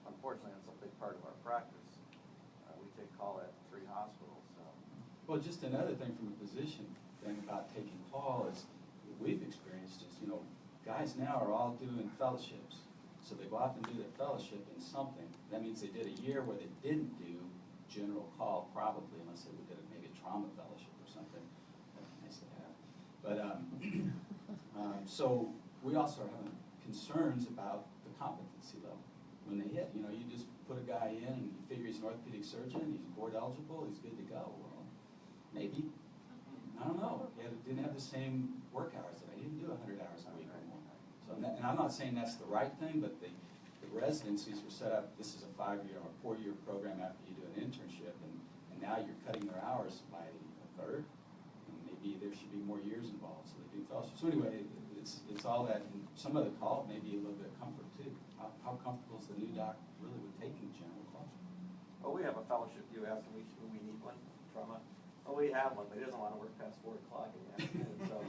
Speaker 6: unfortunately, that's a big part of our practice. We take call at 3 hospitals, so.
Speaker 3: Well, just another thing from a physician thing about taking call is what we've experienced is, guys now are all doing fellowships. So they go off and do their fellowship in something. That means they did a year where they didn't do general call, probably, unless they did maybe a trauma fellowship or something. That'd be nice to have. But so we also are having concerns about the competency level. When they hit, you just put a guy in and you figure he's an orthopedic surgeon, he's board eligible, he's good to go. Well, maybe. I don't know. He didn't have the same work hours that I didn't do 100 hours a week or more. So, and I'm not saying that's the right thing, but the residencies were set up, this is a 5-year or 4-year program after you do an internship, and now you're cutting their hours by a third, and maybe there should be more years involved, so they do fellowship. So anyway, it's all that, and some of the call may be a little bit of comfort too. How comfortable is the new doc really with taking general call?
Speaker 6: Well, we have a fellowship, you asked, we need one, trauma. Well, we have one, but he doesn't want to work past 4 o'clock in the afternoon, so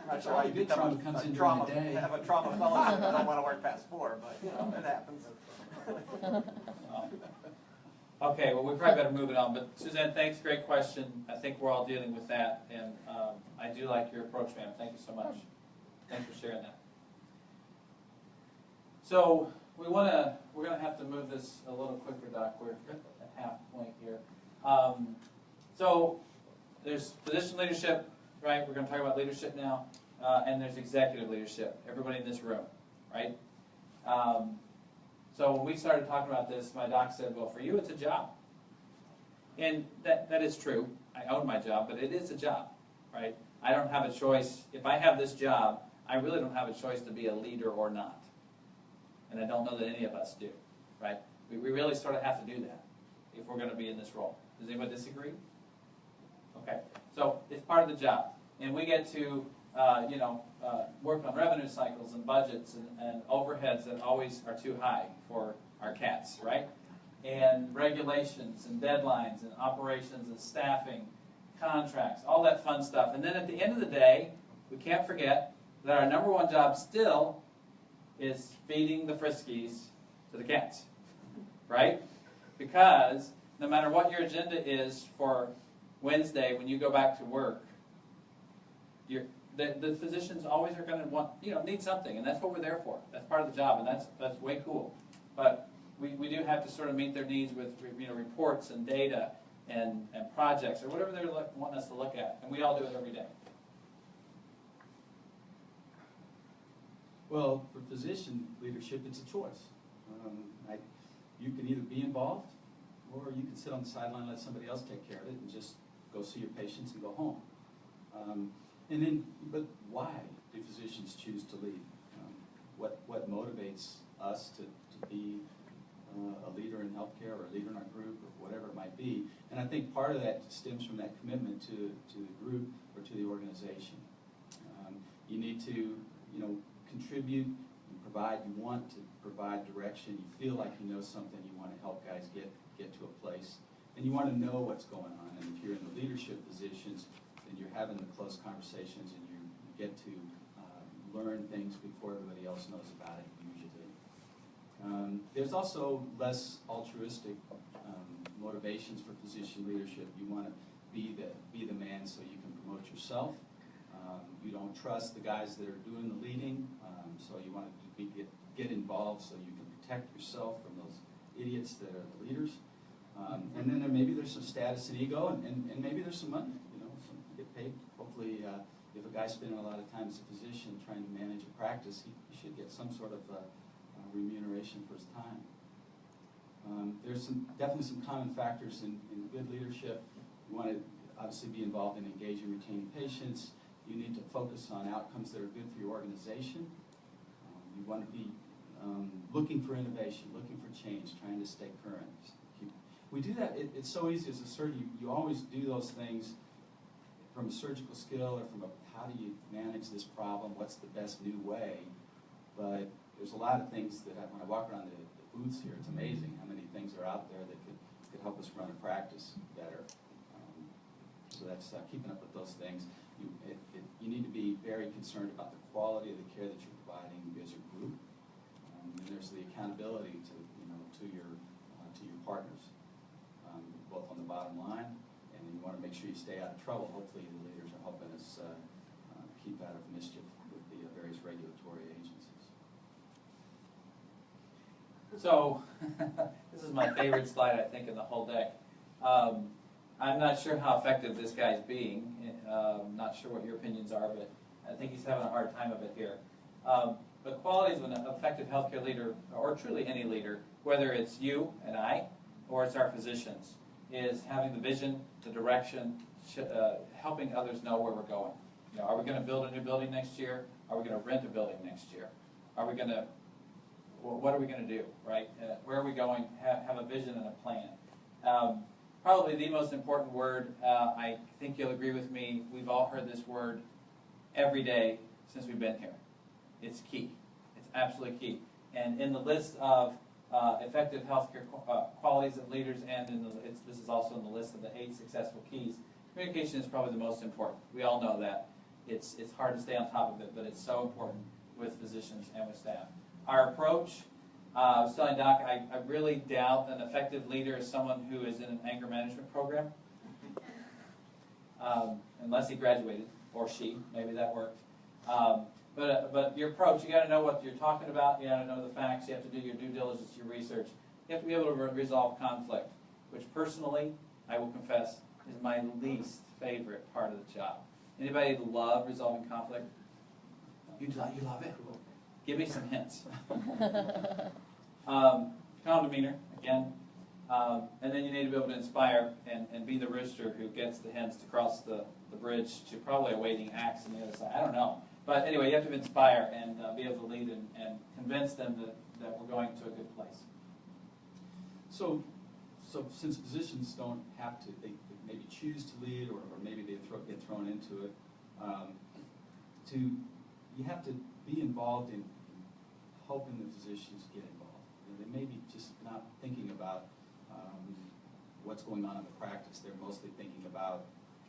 Speaker 6: I'm not sure how you
Speaker 8: Good
Speaker 6: become
Speaker 8: trauma comes in during
Speaker 6: trauma,
Speaker 8: the day.
Speaker 6: have a trauma fellowship and don't want to work past 4, but, you know, it happens.
Speaker 2: Okay, well, we probably better move it on, but Suzanne, thanks, great question. I think we're all dealing with that, and I do like your approach, ma'am. Thank you so much. Thanks for sharing that. So we're gonna have to move this a little quicker, Doc. We're at half point here. So there's position leadership, right? We're gonna talk about leadership now, and there's executive leadership. Everybody in this room, right? So when we started talking about this, my doc said, well, for you, it's a job. And that is true. I own my job, but it is a job, right? I don't have a choice. If I have this job, I really don't have a choice to be a leader or not. And I don't know that any of us do, right? We really sort of have to do that if we're going to be in this role. Does anyone disagree? Okay. So it's part of the job. And we get to work on revenue cycles and budgets and overheads that always are too high for our cats, right? And regulations and deadlines and operations and staffing, contracts, all that fun stuff. And then at the end of the day, we can't forget that our number one job still is feeding the Friskies to the cats, right? Because no matter what your agenda is for Wednesday when you go back to work, the physicians always are going to need something, and that's what we're there for. That's part of the job, and that's way cool. But we do have to sort of meet their needs with reports and data and projects or whatever they're wanting us to look at, and we all do it every day.
Speaker 8: Well, for physician leadership, it's a choice. You can either be involved, or you can sit on the sideline and let somebody else take care of it and just go see your patients and go home. But why do physicians choose to lead? What motivates us to be a leader in healthcare or a leader in our group or whatever it might be? And I think part of that stems from that commitment to the group or to the organization. You need to, contribute and provide. You want to provide direction. You feel like you know something. You want to help guys get to a place, and you want to know what's going on. And if you're in the leadership positions, then you're having the close conversations, and you get to learn things before everybody else knows about it. Usually, there's also less altruistic motivations for physician leadership. You want to be the man so you can promote yourself. You don't trust the guys that are doing the leading, so you want to get involved so you can protect yourself from those idiots that are the leaders. And then maybe there's some status and ego, and maybe there's some money. Some get paid. Hopefully, if a guy's spending a lot of time as a physician trying to manage a practice, he should get some sort of remuneration for his time. There's definitely some common factors in good leadership. You want to obviously be involved in engaging and retaining patients. You need to focus on outcomes that are good for your organization. You want to be looking for innovation, looking for change, trying to stay current. We do that. It's so easy as a surgeon. You always do those things from a surgical skill or from how do you manage this problem, what's the best new way. But there's a lot of things that when I walk around the booths here, it's amazing how many things are out there that could help us run a practice better. So that's keeping up with those things. You need to be very concerned about the quality of the care that you're providing as a group. And there's the accountability to your partners, both on the bottom line, and you want to make sure you stay out of trouble. Hopefully the leaders are helping us keep out of mischief with the various regulatory agencies.
Speaker 2: So this is my favorite slide, I think, in the whole deck. I'm not sure how effective this guy's being. Not sure what your opinions are, but I think he's having a hard time of it here. But qualities of an effective healthcare leader, or truly any leader, whether it's you and I, or it's our physicians, is having the vision, the direction, helping others know where we're going. Are we going to build a new building next year? Are we going to rent a building next year? Are we going to, what are we going to do, right? Where are we going? Have a vision and a plan. Probably the most important word, I think you'll agree with me, we've all heard this word every day since we've been here. It's key. It's absolutely key. And in the list of effective healthcare qualities of leaders, and this is also in the list of the 8 successful keys. Communication is probably the most important. We all know that. It's hard to stay on top of it, but it's so important with physicians and with staff. Our approach, I was telling Doc, I really doubt an effective leader is someone who is in an anger management program, unless he graduated, or she, maybe that worked. But your approach, you got to know what you're talking about, you got to know the facts, you have to do your due diligence, your research. You have to be able to resolve conflict, which personally, I will confess, is my least favorite part of the job. Anybody love resolving conflict? You love it? Give me some hints. Calm demeanor, again. And then you need to be able to inspire and be the rooster who gets the hens to cross the bridge to probably a waiting axe on the other side. I don't know. But anyway, you have to inspire and be able to lead and convince them that we're going to a good place.
Speaker 8: So since physicians don't have to, they maybe choose to lead, or maybe they get thrown into it, you have to be involved in helping the physicians get involved. They may be just not thinking about what's going on in the practice. They're mostly thinking about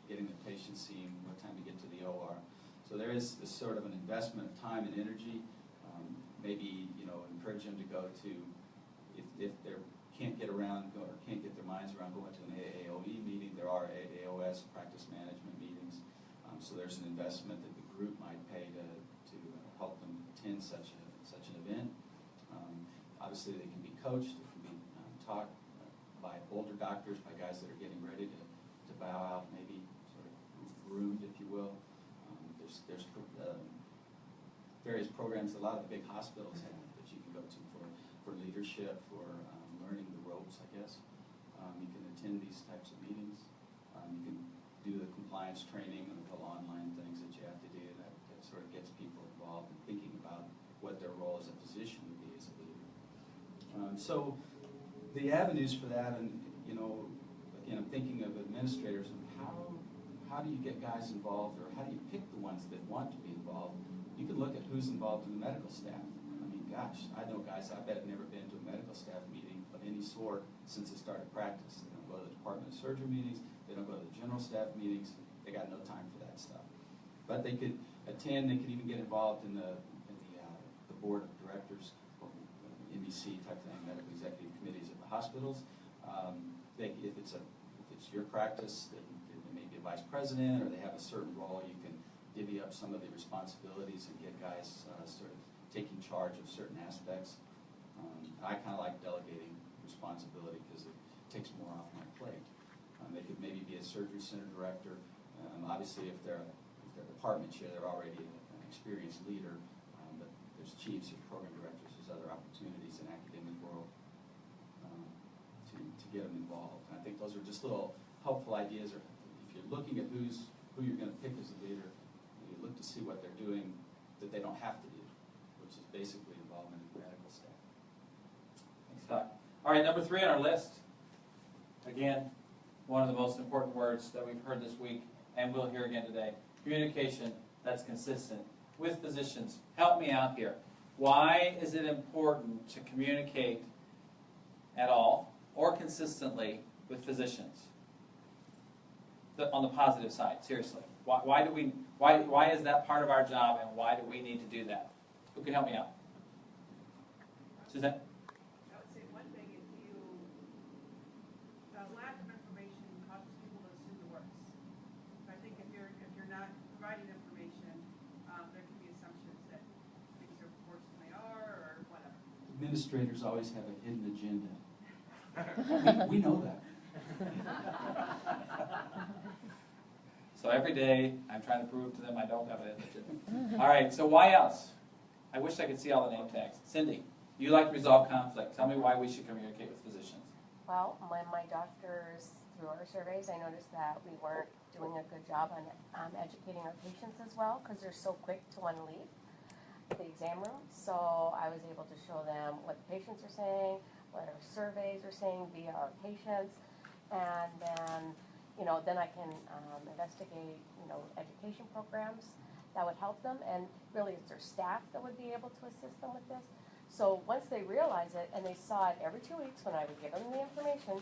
Speaker 8: getting the patient seen, what time to get to the OR. So there is this sort of an investment of time and energy. Maybe encourage them to go to, if they can't get around or can't get their minds around going to an AAOE meeting, there are AAOS practice management meetings. So there's an investment that the group might pay to help them attend such an event. Obviously, they can be coached, they can be taught by older doctors, by guys that are getting ready to bow out, maybe sort of groomed, if you will. There's various programs that a lot of the big hospitals have that you can go to for leadership, for learning the ropes, I guess. You can attend these types of meetings. You can do the compliance training and the little online things that you have to do that sort of gets people involved in thinking about what their role as a physician would be as a leader. So the avenues for that, and again, I'm thinking of administrators and how do you get guys involved, or how do you pick the ones that want to be involved? You can look at who's involved in the medical staff. I mean, gosh, I know guys I bet have never been to a medical staff meeting of any sort since they started practice. They don't go to the Department of Surgery meetings. They don't go to the general staff meetings. They got no time for that stuff. But they could attend. They could even get involved in the board of directors, or NBC type thing, medical executive committees at the hospitals. If it's your practice, then they may be a vice president, or they have a certain role. You can divvy up some of the responsibilities and get guys sort of taking charge of certain aspects. I kind of like delegating responsibility because it takes more off my plate. They could maybe be a surgery center director. Obviously, if they're department chair, they're already an experienced leader. But there's chiefs, there's program directors, there's other opportunities in academic world to get them involved. And I think those are just little helpful ideas. Or if you're looking at who you're going to pick as a leader, you look to see what they're doing that they don't have to do, which is basically involvement in the medical staff.
Speaker 2: Thanks, Doc. All right, number 3 on our list. Again, one of the most important words that we've heard this week, and we'll hear again today. Communication that's consistent with physicians. Help me out here. Why is it important to communicate at all or consistently with physicians? On the positive side, seriously. Why is that part of our job, and why do we need to do that? Who can help me out? Suzanne?
Speaker 5: I would say one thing, lack of information causes people to assume the worst. I think if you're not providing information, there can be assumptions that things are worse than they are, or whatever.
Speaker 8: Administrators always have a hidden agenda. we know that.
Speaker 2: So every day, I'm trying to prove to them I don't have an agenda. All right, so why else? I wish I could see all the name tags. Cindy, you like to resolve conflict. Tell me why we should communicate with physicians.
Speaker 9: Well, when my doctors, through our surveys, I noticed that we weren't doing a good job on educating our patients as well, because they're so quick to want to leave the exam room. So I was able to show them what the patients are saying, what our surveys are saying via our patients, and then I can investigate, education programs that would help them, and really it's their staff that would be able to assist them with this. So once they realized it, and they saw it every 2 weeks when I would give them the information,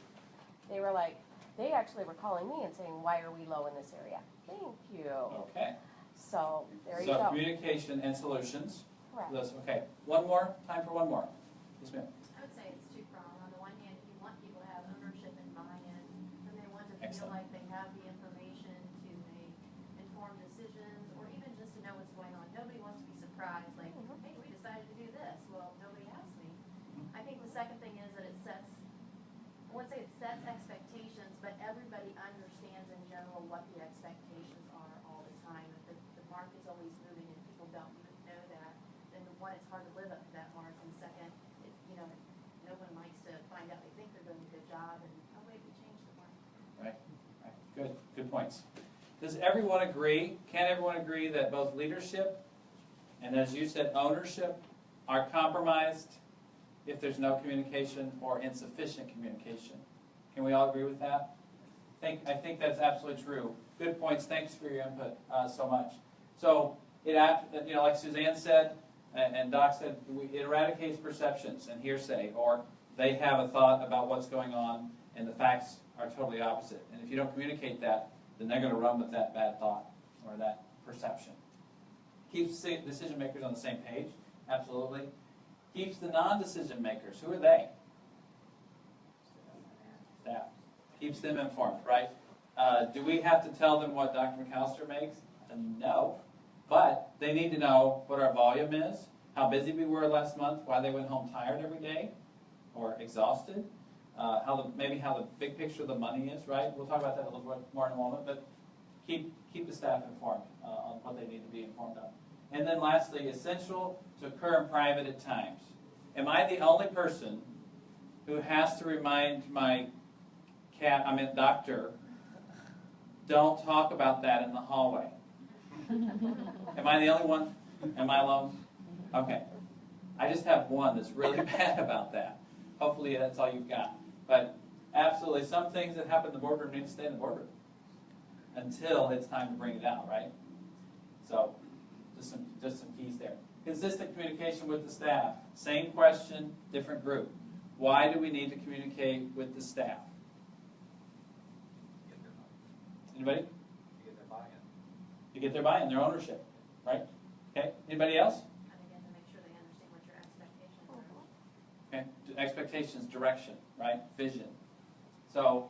Speaker 9: they were like, they actually were calling me and saying, why are we low in this area? Thank you.
Speaker 2: Okay.
Speaker 9: So there you
Speaker 2: So
Speaker 9: go.
Speaker 2: communication and solutions.
Speaker 9: Correct.
Speaker 2: Those, okay. One more, time for one more. Yes, ma'am.
Speaker 10: I would say it's two-pronged. On the one hand, you want people to have ownership and buy-in, and they want to feel
Speaker 2: Excellent.
Speaker 10: like they have the information to make informed decisions, or even just to know what's going on. Nobody wants to be surprised, like, hey, we decided to do this. Well, nobody asked me. I think the second thing is that it sets, I wouldn't say it sets expectations, but everybody understands in general what the expectations are all the time. If the mark is always moving and people don't even know that, then one, it's hard to live up to that mark, and second, no one likes to find out they think they're doing a good job, and, oh wait, we changed the mark.
Speaker 2: Right. Good. Good points. Does everyone agree, can everyone agree that both leadership and, as you said, ownership are compromised if there's no communication or insufficient communication? Can we all agree with that? I think that's absolutely true. Good points. Thanks for your input so much. So, like Suzanne said, and Doc said, it eradicates perceptions and hearsay, or they have a thought about what's going on and the facts are totally opposite. And if you don't communicate that, then they're going to run with that bad thought or that perception. Keeps decision makers on the same page, absolutely. Keeps the non-decision makers, who are they? Staff. Keeps them informed, right? Do we have to tell them what Dr. McAllister makes? No. But they need to know what our volume is, how busy we were last month, why they went home tired every day or exhausted, maybe how the big picture of the money is, right? We'll talk about that a little bit more in a moment, but keep the staff informed on what they need to be informed of. And then lastly, essential to occur in private at times. Am I the only person who has to remind my doctor, don't talk about that in the hallway? Am I the only one? Am I alone? Okay. I just have one that's really bad about that. Hopefully that's all you've got. But absolutely, some things that happen in the boardroom need to stay in the boardroom until it's time to bring it out, right? So, just some keys there. Consistent communication with the staff. Same question, different group. Why do we need to communicate with the staff? Anybody? To get their buy-in, their ownership, right? Okay, anybody else?
Speaker 10: And again, to make sure they understand what your expectations are.
Speaker 2: Okay, expectations, direction, right? Vision. So,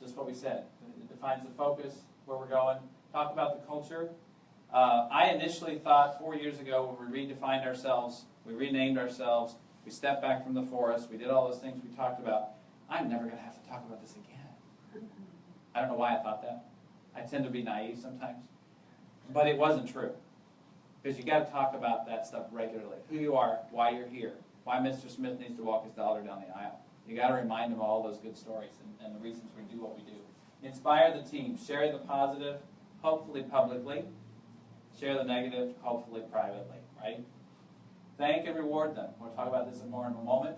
Speaker 2: just what we said. It defines the focus, where we're going. Talk about the culture. I initially thought 4 years ago when we redefined ourselves, we renamed ourselves, we stepped back from the forest, we did all those things we talked about, I'm never going to have to talk about this again. I don't know why I thought that. I tend to be naive sometimes. But it wasn't true. Because you got to talk about that stuff regularly. Who you are, why you're here, why Mr. Smith needs to walk his daughter down the aisle. You got to remind them of all those good stories and the reasons we do what we do. Inspire the team. Share the positive, hopefully publicly. Share the negative, hopefully privately, right? Thank and reward them. We'll talk about this more in a moment.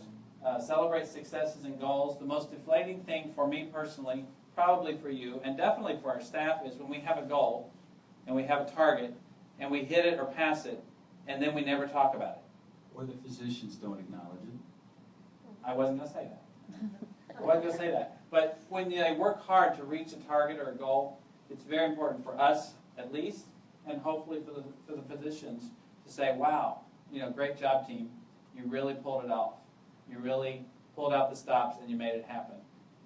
Speaker 2: Celebrate successes and goals. The most deflating thing for me personally, probably for you, and definitely for our staff, is when we have a goal and we have a target and we hit it or pass it and then we never talk about it.
Speaker 8: Or the physicians don't acknowledge it.
Speaker 2: I wasn't going to say that. I wasn't going to say that. But when they work hard to reach a target or a goal, it's very important for us, at least, and hopefully for the physicians, to say, wow, great job, team. You really pulled it off. You really pulled out the stops and you made it happen.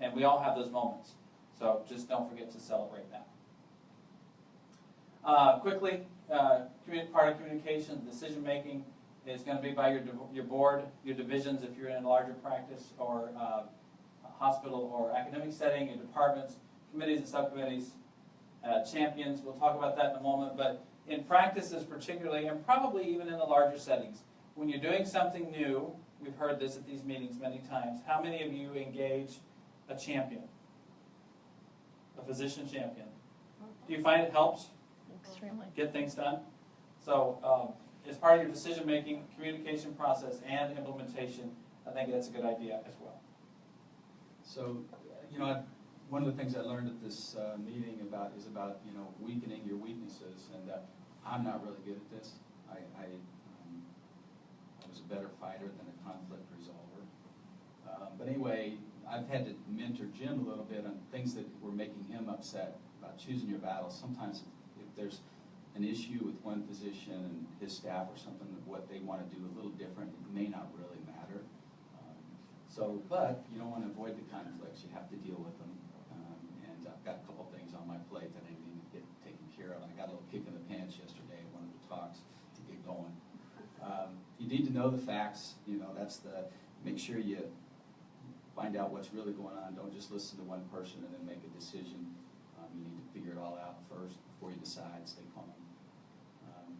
Speaker 2: And we all have those moments. So just don't forget to celebrate that. Quickly, part of communication, decision making is going to be by your board, your divisions if you're in a larger practice or hospital or academic setting, your departments, committees and subcommittees, champions. We'll talk about that in a moment. But in practices particularly, and probably even in the larger settings, when you're doing something new, we've heard this at these meetings many times, how many of you engage a champion? A physician champion. Do you find it helps?
Speaker 11: Extremely.
Speaker 2: Get things done? So as part of your decision-making, communication process, and implementation, I think that's a good idea as well.
Speaker 8: So, one of the things I learned at this meeting is about weakening your weaknesses, and I'm not really good at this. I was a better fighter than a conflict resolver. But anyway, I've had to mentor Jim a little bit on things that were making him upset about choosing your battles. Sometimes if there's an issue with one physician and his staff or something, what they want to do a little different, it may not really matter. But you don't want to avoid the conflicts. You have to deal with them. And I've got a couple things on my plate that I need to get taken care of. I got a little kick in the pants yesterday at one of the talks to get going. You need to know the facts. That's make sure you find out what's really going on. Don't just listen to one person and then make a decision. You need to figure it all out first before you decide. Stay calm.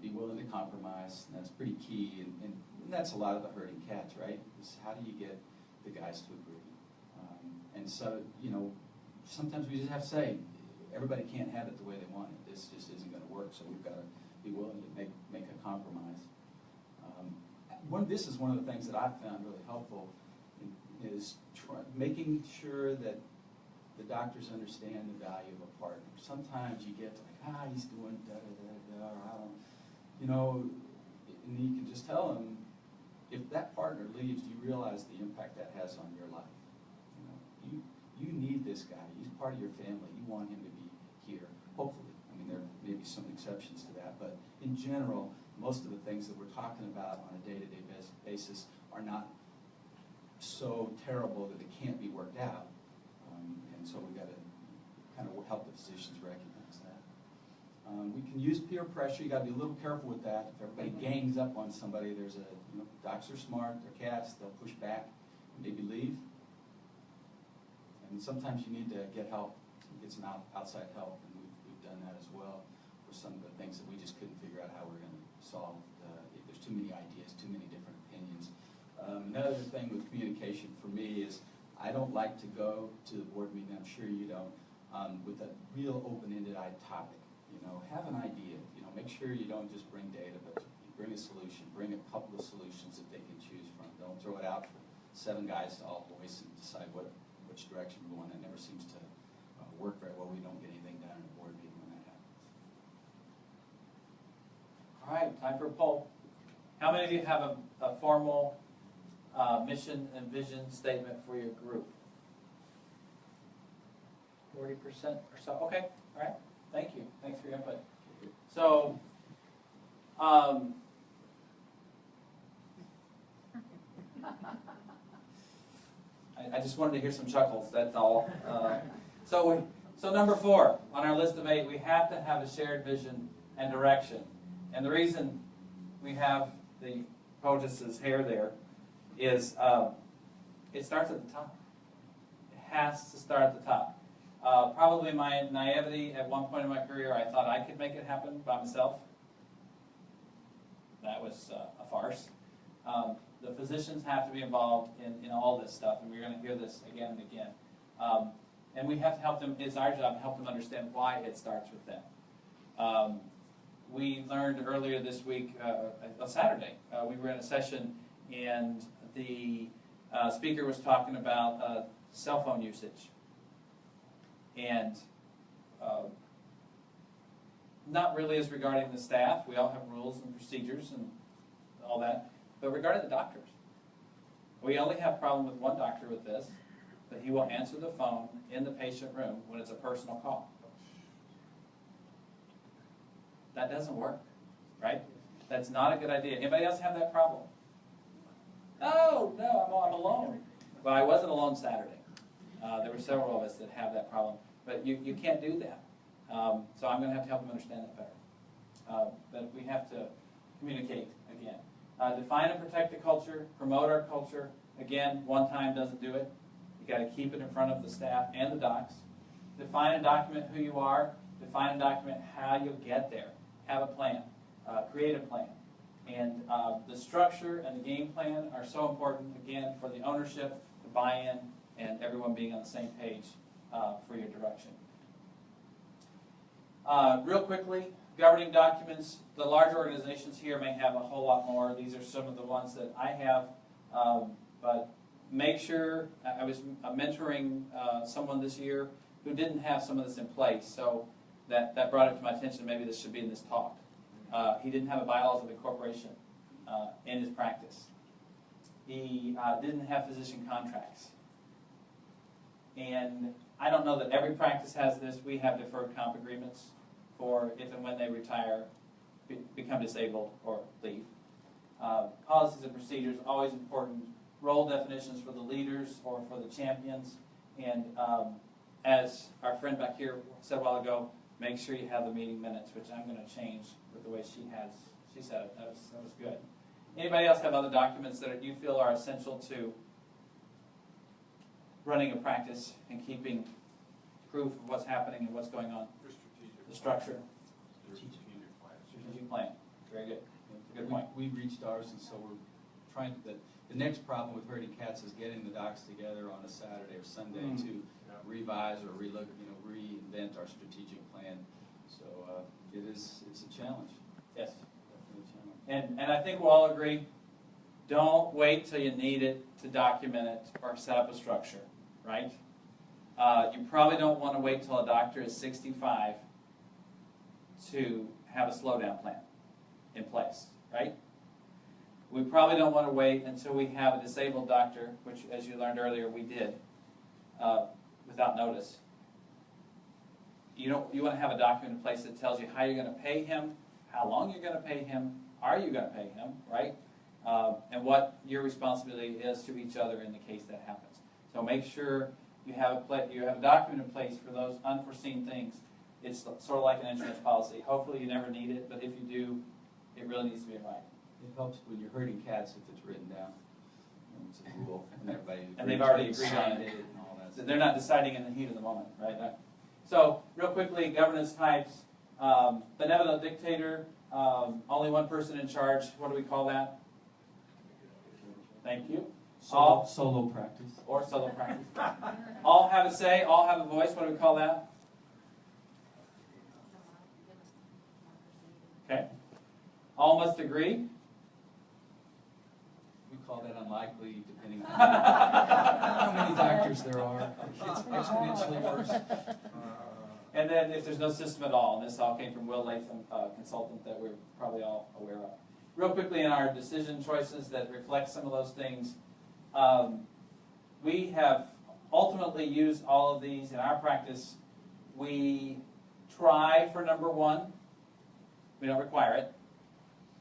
Speaker 8: Be willing to compromise. And that's pretty key. And that's a lot of the herding cats, right? Is how do you get the guys to agree? And so, sometimes we just have to say, everybody can't have it the way they want it. This just isn't going to work. So we've got to be willing to make a compromise. This is one of the things that I've found really helpful is making sure that the doctors understand the value of a partner. Sometimes you get like, he's doing da-da-da-da, or I don't, and you can just tell them, if that partner leaves, do you realize the impact that has on your life? You need this guy. He's part of your family. You want him to be here, hopefully. I mean, there may be some exceptions to that, but in general, most of the things that we're talking about on a day-to-day basis are not so terrible that it can't be worked out. And so we've got to kind of help the physicians recognize that. We can use peer pressure. You got to be a little careful with that. If everybody gangs up on somebody, docs are smart, they're cats, they'll push back, maybe leave. And sometimes you need to get help, get some outside help, and we've done that as well for some of the things that we just couldn't figure out how we're going to solve. If there's too many ideas, too many different opinions. Another thing with communication for me is I don't like to go to the board meeting, I'm sure you don't, with a real open-ended topic. Have an idea. Make sure you don't just bring data, but you bring a solution. Bring a couple of solutions that they can choose from. Don't throw it out for 7 guys to all voice and decide which direction we're going. That never seems to work very well. We don't get anything done in a board meeting when that happens.
Speaker 2: All right, time for a poll. How many of you have a formal mission and vision statement for your group? 40% or so. Okay, all right. Thank you. Thanks for your input. So, I just wanted to hear some chuckles, that's all. So number 4 on our list of 8, we have to have a shared vision and direction. And the reason we have the POTUS's hair there is it starts at the top. It has to start at the top. Probably my naivety at one point in my career, I thought I could make it happen by myself. That was a farce. The physicians have to be involved in all this stuff, and we're going to hear this again and again. And we have to help them, it's our job to help them understand why it starts with them. We learned earlier this week, on Saturday, we were in a session, and the speaker was talking about cell phone usage. And not really as regarding the staff. We all have rules and procedures and all that. But regarding the doctors, we only have a problem with one doctor with this, that he will answer the phone in the patient room when it's a personal call. That doesn't work, right? That's not a good idea. Anybody else have that problem? Oh, no, I'm alone. Well, I wasn't alone Saturday. There were several of us that have that problem. But you can't do that. So I'm going to have to help them understand that better. But we have to communicate again. Define and protect the culture, promote our culture. Again, one time doesn't do it. You got to keep it in front of the staff and the docs. Define and document who you are. Define and document how you'll get there. Have a plan. Create a plan. And the structure and the game plan are so important, again, for the ownership, the buy-in, and everyone being on the same page for your direction. Real quickly, governing documents. The larger organizations here may have a whole lot more. These are some of the ones that I have. But make sure, I was mentoring someone this year who didn't have some of this in place. So that brought it to my attention, maybe this should be in this talk. He didn't have a bylaws of incorporation in his practice. he didn't have physician contracts. And I don't know that every practice has this. We have deferred comp agreements for if and when they retire, become disabled, or leave. Policies and procedures, always important. Role definitions for the leaders or for the champions. And as our friend back here said a while ago, make sure you have the meeting minutes, which I'm going to change with the way she said it. That was good. Anybody else have other documents that you feel are essential to running a practice and keeping proof of what's happening and what's going on? The structure. Strategic plan. Very good. Good point.
Speaker 8: We reached ours, and so we're trying to, the next problem with herding cats is getting the docs together on a Saturday or Sunday to revise or reinvent our strategic plan. So it's a challenge.
Speaker 2: Yes.
Speaker 8: Definitely a challenge.
Speaker 2: And I think we'll all agree, don't wait till you need it to document it or set up a structure, right? You probably don't want to wait till a doctor is 65 to have a slowdown plan in place, right? We probably don't want to wait until we have a disabled doctor, which, as you learned earlier, we did, without notice. You want to have a document in place that tells you how you're going to pay him, how long you're going to pay him, are you going to pay him, right? And what your responsibility is to each other in the case that happens. So make sure you have a document in place for those unforeseen things. It's sort of like an insurance policy. Hopefully you never need it, but if you do, it really needs to be in writing.
Speaker 8: It helps when you're herding cats if it's written down. It's a rule, and everybody
Speaker 2: And they've already agreed on it.
Speaker 8: and all that stuff.
Speaker 2: They're not deciding in the heat of the moment, right? So, real quickly, governance types. Benevolent dictator, only one person in charge. What do we call that? Thank you.
Speaker 8: Solo practice.
Speaker 2: Or solo practice. All have a say, all have a voice. What do we call that? Okay. All must agree.
Speaker 8: We call that unlikely, depending on how many doctors there are. It's exponentially worse.
Speaker 2: And then if there's no system at all, and this all came from Will Latham, consultant that we're probably all aware of. Real quickly in our decision choices that reflect some of those things, we have ultimately used all of these in our practice. We try for number one. We don't require it.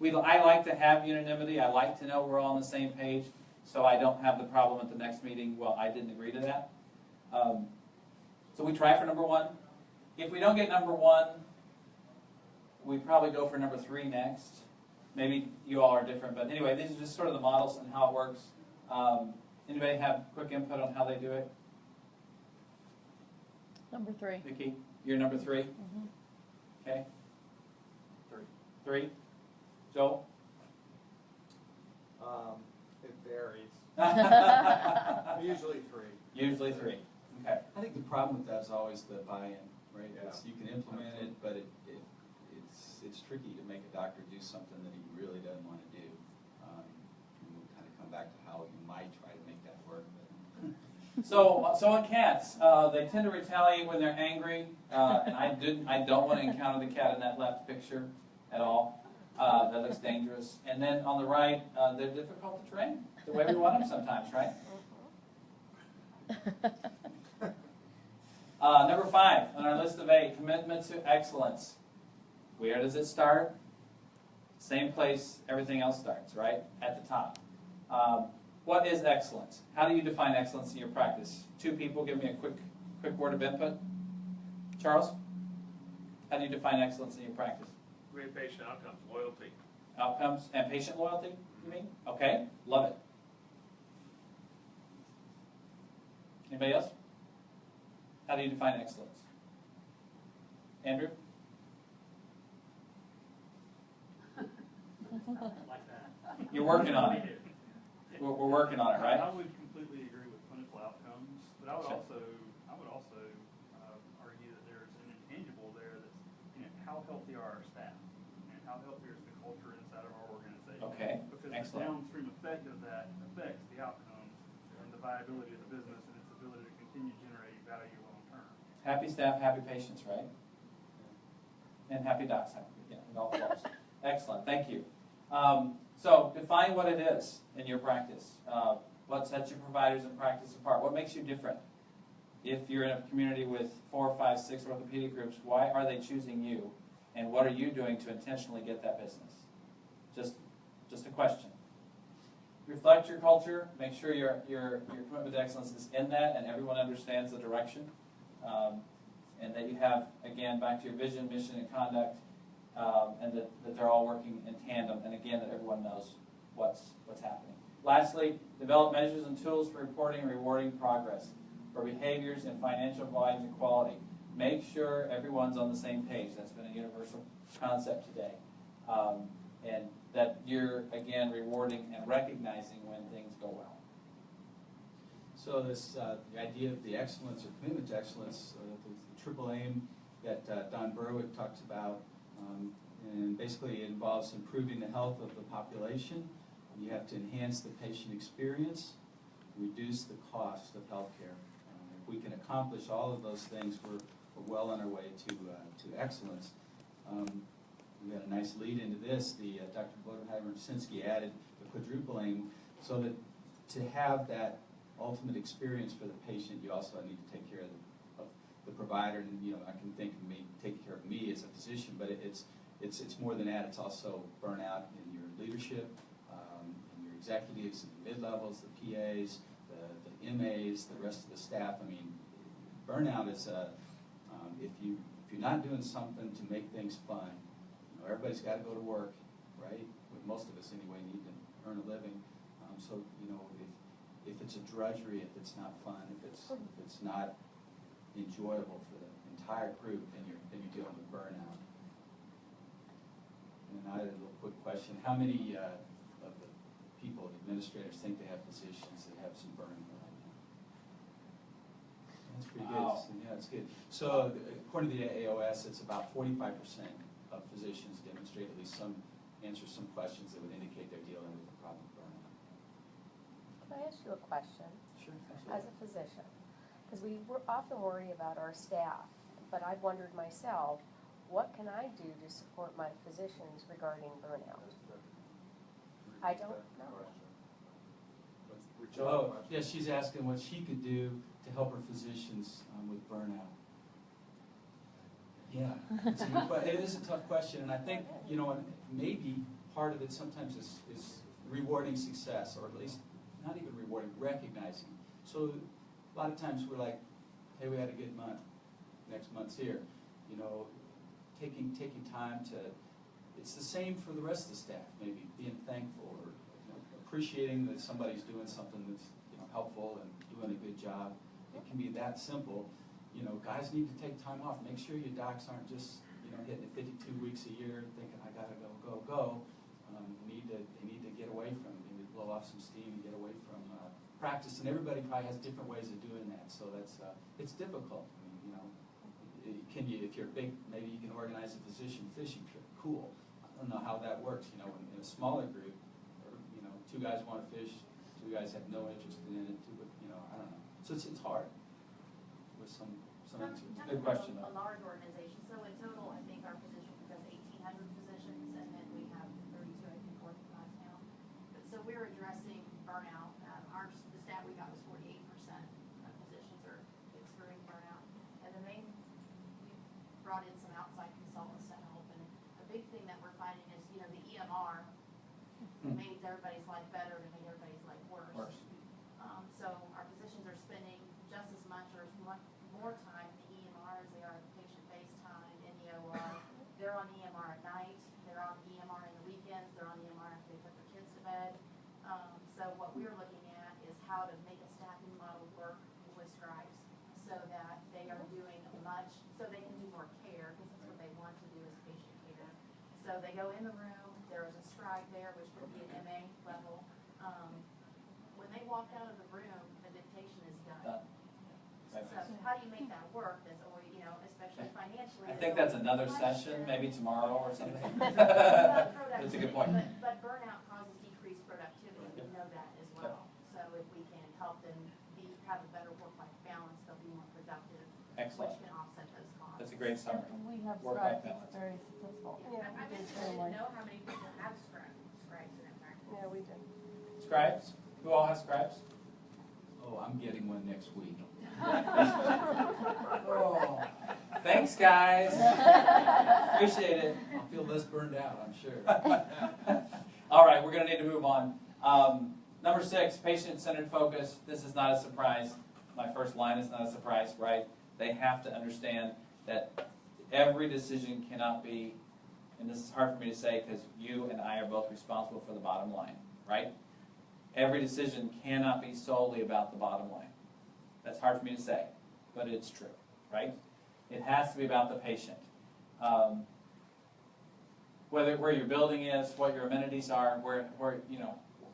Speaker 2: I like to have unanimity. I like to know we're all on the same page, so I don't have the problem at the next meeting, well, I didn't agree to that. So we try for number one. If we don't get number one, we probably go for number three next. Maybe you all are different, but anyway, these are just sort of the models and how it works. Anybody have quick input on how they do it?
Speaker 11: Number 3.
Speaker 2: Vicki, you're number 3?
Speaker 11: Mm-hmm.
Speaker 2: Okay. 3? Joel?
Speaker 12: It varies. Usually 3.
Speaker 2: Usually 3. Okay.
Speaker 8: I think the problem with that is always the buy-in, right?
Speaker 12: Yeah.
Speaker 8: You can implement it, but it's tricky to make a doctor do something that he really doesn't want to do. And we'll kind of come back to how you might try to make that work.
Speaker 2: So on cats, they tend to retaliate when they're angry, and I don't want to encounter the cat in that left picture at all. That looks dangerous. And then on the right, they're difficult to train the way we want them sometimes, right? Number 5 on our list of 8, commitment to excellence. Where does it start? Same place everything else starts, right? At the top. What is excellence? How do you define excellence in your practice? 2 people, give me a quick word of input. Charles? How do you define excellence in your practice?
Speaker 13: Great patient outcomes, loyalty.
Speaker 2: Outcomes and patient loyalty, you mean? Okay, love it. Anybody else? How do you define excellence? Andrew?
Speaker 13: Like that.
Speaker 2: You're working on it. We're working on it, right?
Speaker 13: I would completely agree with clinical outcomes, but I would
Speaker 2: Sure.
Speaker 13: also argue that there's an intangible there that's, how healthy are our staff, and how healthy is the culture inside of our organization.
Speaker 2: Okay,
Speaker 13: Because
Speaker 2: excellent.
Speaker 13: the downstream effect of that affects the outcomes and the viability of the business and its ability to continue generating value long term.
Speaker 2: Happy staff, happy patients, right? And happy docs, happy, yeah, it all flows. Excellent, thank you. So define what it is in your practice. What sets your providers and practice apart? What makes you different? If you're in a community with 4, 5, 6 orthopedic groups, why are they choosing you? And what are you doing to intentionally get that business? Just a question. Reflect your culture. Make sure your commitment to excellence is in that and everyone understands the direction. And that you have, again, back to your vision, mission, and conduct, and that they're all working in tandem, and again, that everyone knows what's happening. Lastly, develop measures and tools for reporting and rewarding progress for behaviors and financial volume and quality. Make sure everyone's on the same page. That's been a universal concept today. And that you're, again, rewarding and recognizing when things go well.
Speaker 8: So this the idea of the excellence or commitment to excellence, the triple aim that Don Berwick talks about, and basically it involves improving the health of the population. You have to enhance the patient experience, reduce the cost of healthcare. If we can accomplish all of those things, we're well on our way to excellence. We got a nice lead into this. Dr. Bodenheimer-Sinski added the quadruple aim, so that to have that ultimate experience for the patient, you also need to take care of the provider. And I can think of me taking care of me as a physician, but it's more than that. It's also burnout in your leadership, in your executives, in the mid-levels, the PAs, the MAs, the rest of the staff. I mean, burnout is if you're not doing something to make things fun. Everybody's got to go to work, right? Most of us anyway need to earn a living. So if it's a drudgery, if it's not fun, if it's not enjoyable for the entire group, then you're dealing with burnout. And I had a little quick question: how many of the people, the administrators, think they have physicians that have some burnout right now? That's pretty good.
Speaker 2: Wow.
Speaker 8: Yeah, that's good. So according to the AAOS, it's about 45% of physicians demonstrate at least answer some questions that would indicate they're dealing with the problem of burnout.
Speaker 9: Can I ask you a question?
Speaker 8: Sure.
Speaker 9: As a physician, because we often worry about our staff, but I've wondered myself, what can I do to support my physicians regarding burnout? I don't know.
Speaker 8: Oh, yeah, she's asking what she could do to help her physicians with burnout. Yeah, it's a good question. It is a tough question, and I think, maybe part of it sometimes is rewarding success, or at least not even rewarding, recognizing. So a lot of times we're like, hey, we had a good month, next month's here. Taking time to, it's the same for the rest of the staff, maybe being thankful or appreciating that somebody's doing something that's helpful and doing a good job. It can be that simple. Guys need to take time off. Make sure your docs aren't just hitting it 52 weeks a year thinking I gotta go. They need to get away from it. They need to blow off some steam and get away from practice. And everybody probably has different ways of doing that. So that's it's difficult. If you're big, maybe you can organize a physician fishing trip. Cool. I don't know how that works. In a smaller group, or 2 guys want to fish, 2 guys have no interest in it. I don't know. So it's hard. With some answers.
Speaker 2: Good question, though.
Speaker 10: A large organization. So in total, I think our physician group has 1,800 physicians, and then we have 32, I think, orthopods now. So we're addressing burnout. The stat we got was 48% of physicians are experiencing burnout. And we brought in some outside consultants to help. And a big thing that we're finding is, the EMR made everybody's life better and made everybody's life worse. So our physicians are spending just as much or more time in the EMR as they are in patient-based time in the OR. They're on EMR at night. They're on EMR in the weekends. They're on EMR after they put their kids to bed. So what we're looking at is how to make a staffing model work with scribes so that they are doing so they can do more care, because that's what they want to do is patient care. So they go in the room. There is a scribe there, which could be an MA level. When they walk out of the room, the dictation is done. So how do you make that work? That's always, especially financially.
Speaker 2: I think that's another session, maybe tomorrow or something. That's a good point.
Speaker 10: But burnout causes decreased productivity. We know that as well. So if we can help them have a better work-life balance, they'll be more productive.
Speaker 2: Excellent.
Speaker 10: Which can offset those costs.
Speaker 2: That's a great summary.
Speaker 4: We have
Speaker 2: Work-life
Speaker 4: scribes
Speaker 2: balance.
Speaker 4: that's very successful.
Speaker 10: I just didn't know how many people have scribes in their practice.
Speaker 2: Scribes? Who all has scribes?
Speaker 8: Oh, I'm getting one next week.
Speaker 2: Oh, thanks, guys. Appreciate it.
Speaker 8: I'll feel less burned out, I'm sure.
Speaker 2: All right, we're going to need to move on. Number 6, patient-centered focus. This is not a surprise. My first line is not a surprise, right? They have to understand that every decision cannot be, and this is hard for me to say because you and I are both responsible for the bottom line, right? Every decision cannot be solely about the bottom line. That's hard for me to say, but it's true, right? It has to be about the patient. Where your building is, what your amenities are, where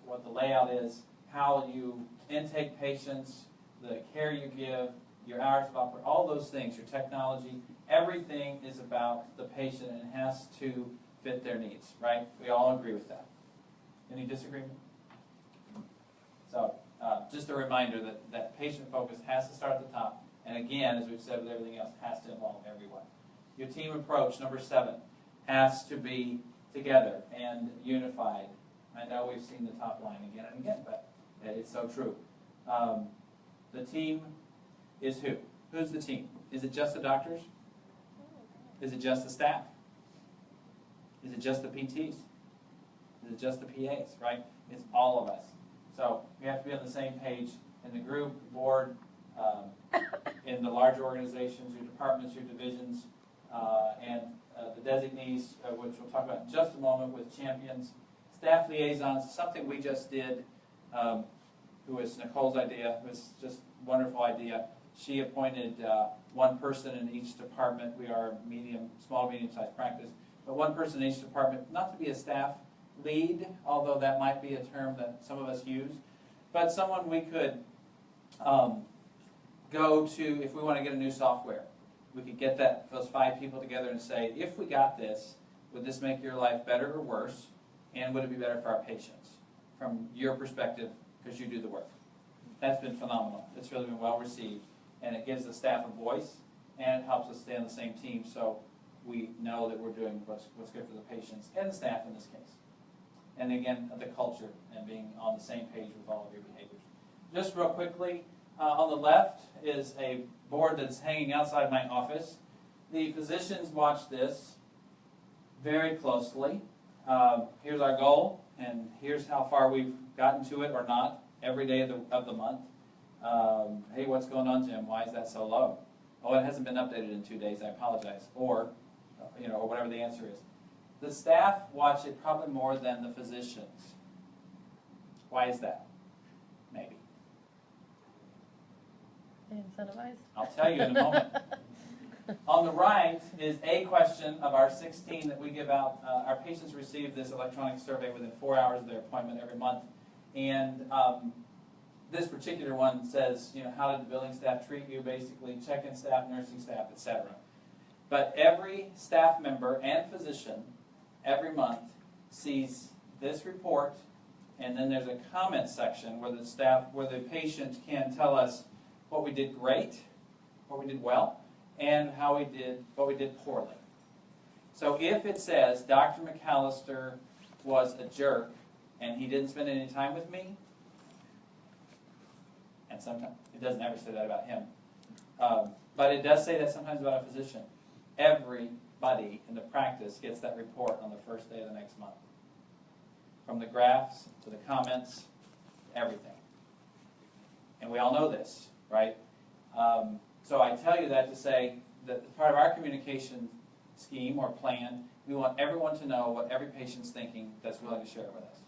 Speaker 2: what the layout is, how you intake patients, the care you give, your hours of operation, all those things, your technology, everything is about the patient and has to fit their needs, right? We all agree with that. Any disagreement? So, just a reminder that patient focus has to start at the top, and again, as we've said with everything else, has to involve everyone. Your team approach, number 7, has to be together and unified. I know we've seen the top line again and again, but it's so true. The team is who? Who's the team? Is it just the doctors? Is it just the staff? Is it just the PTs? Is it just the PAs, right? It's all of us. So we have to be on the same page in the group, the board, in the larger organizations, your departments, your divisions, and the designees, which we'll talk about in just a moment with champions. Staff liaisons, something we just did, who was Nicole's idea. It was just a wonderful idea. She appointed one person in each department. We are small, medium-sized practice, but one person in each department, not to be a staff lead, although that might be a term that some of us use, but someone we could go to if we want to get a new software. We could get those 5 people together and say, if we got this, would this make your life better or worse? And would it be better for our patients from your perspective because you do the work? That's been phenomenal. It's really been well received, and it gives the staff a voice, and it helps us stay on the same team so we know that we're doing what's good for the patients and the staff in this case. And again, the culture and being on the same page with all of your behaviors. Just real quickly, on the left is a board that's hanging outside my office. The physicians watch this very closely. Here's our goal, and here's how far we've gotten to it or not every day of the month. Hey, what's going on, Jim? Why is that so low? Oh, it hasn't been updated in 2 days. I apologize. Or whatever the answer is. The staff watch it probably more than the physicians. Why is that? Maybe.
Speaker 9: Incentivized?
Speaker 2: I'll tell you in a moment. On the right is a question of our 16 that we give out. Our patients receive this electronic survey within 4 hours of their appointment every month. And this particular one says, how did the billing staff treat you, basically, check-in staff, nursing staff, etc. But every staff member and physician every month sees this report, and then there's a comment section where the patient can tell us what we did great, what we did well, and what we did poorly. So if it says Dr. McAllister was a jerk and he didn't spend any time with me, and sometimes it doesn't ever say that about him, but it does say that sometimes about a physician. Everybody in the practice gets that report on the first day of the next month. From the graphs to the comments, everything. And we all know this, right? So I tell you that to say that part of our communication scheme or plan, we want everyone to know what every patient's thinking that's willing to share it with us.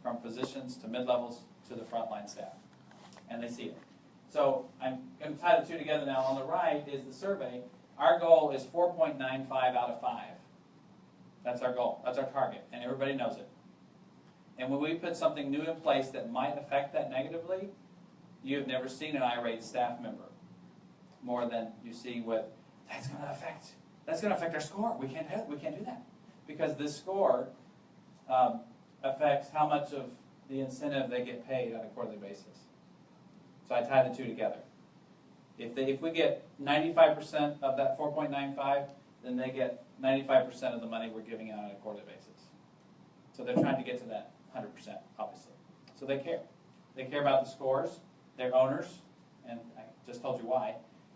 Speaker 2: From physicians to mid-levels to the frontline staff. And they see it. So I'm going to tie the two together now. On the right is the survey. Our goal is 4.95 out of 5. That's our goal. That's our target. And everybody knows it. And when we put something new in place that might affect that negatively, you have never seen an irate staff member more than you see with, that's going to affect our score. We can't do that. Because this score affects how much of the incentive they get paid on a quarterly basis. So I tie the two together. If we get 95% of that 4.95, then they get 95% of the money we're giving out on a quarterly basis. So they're trying to get to that 100%, obviously. So they care. They care about the scores, they're owners, and I just told you why,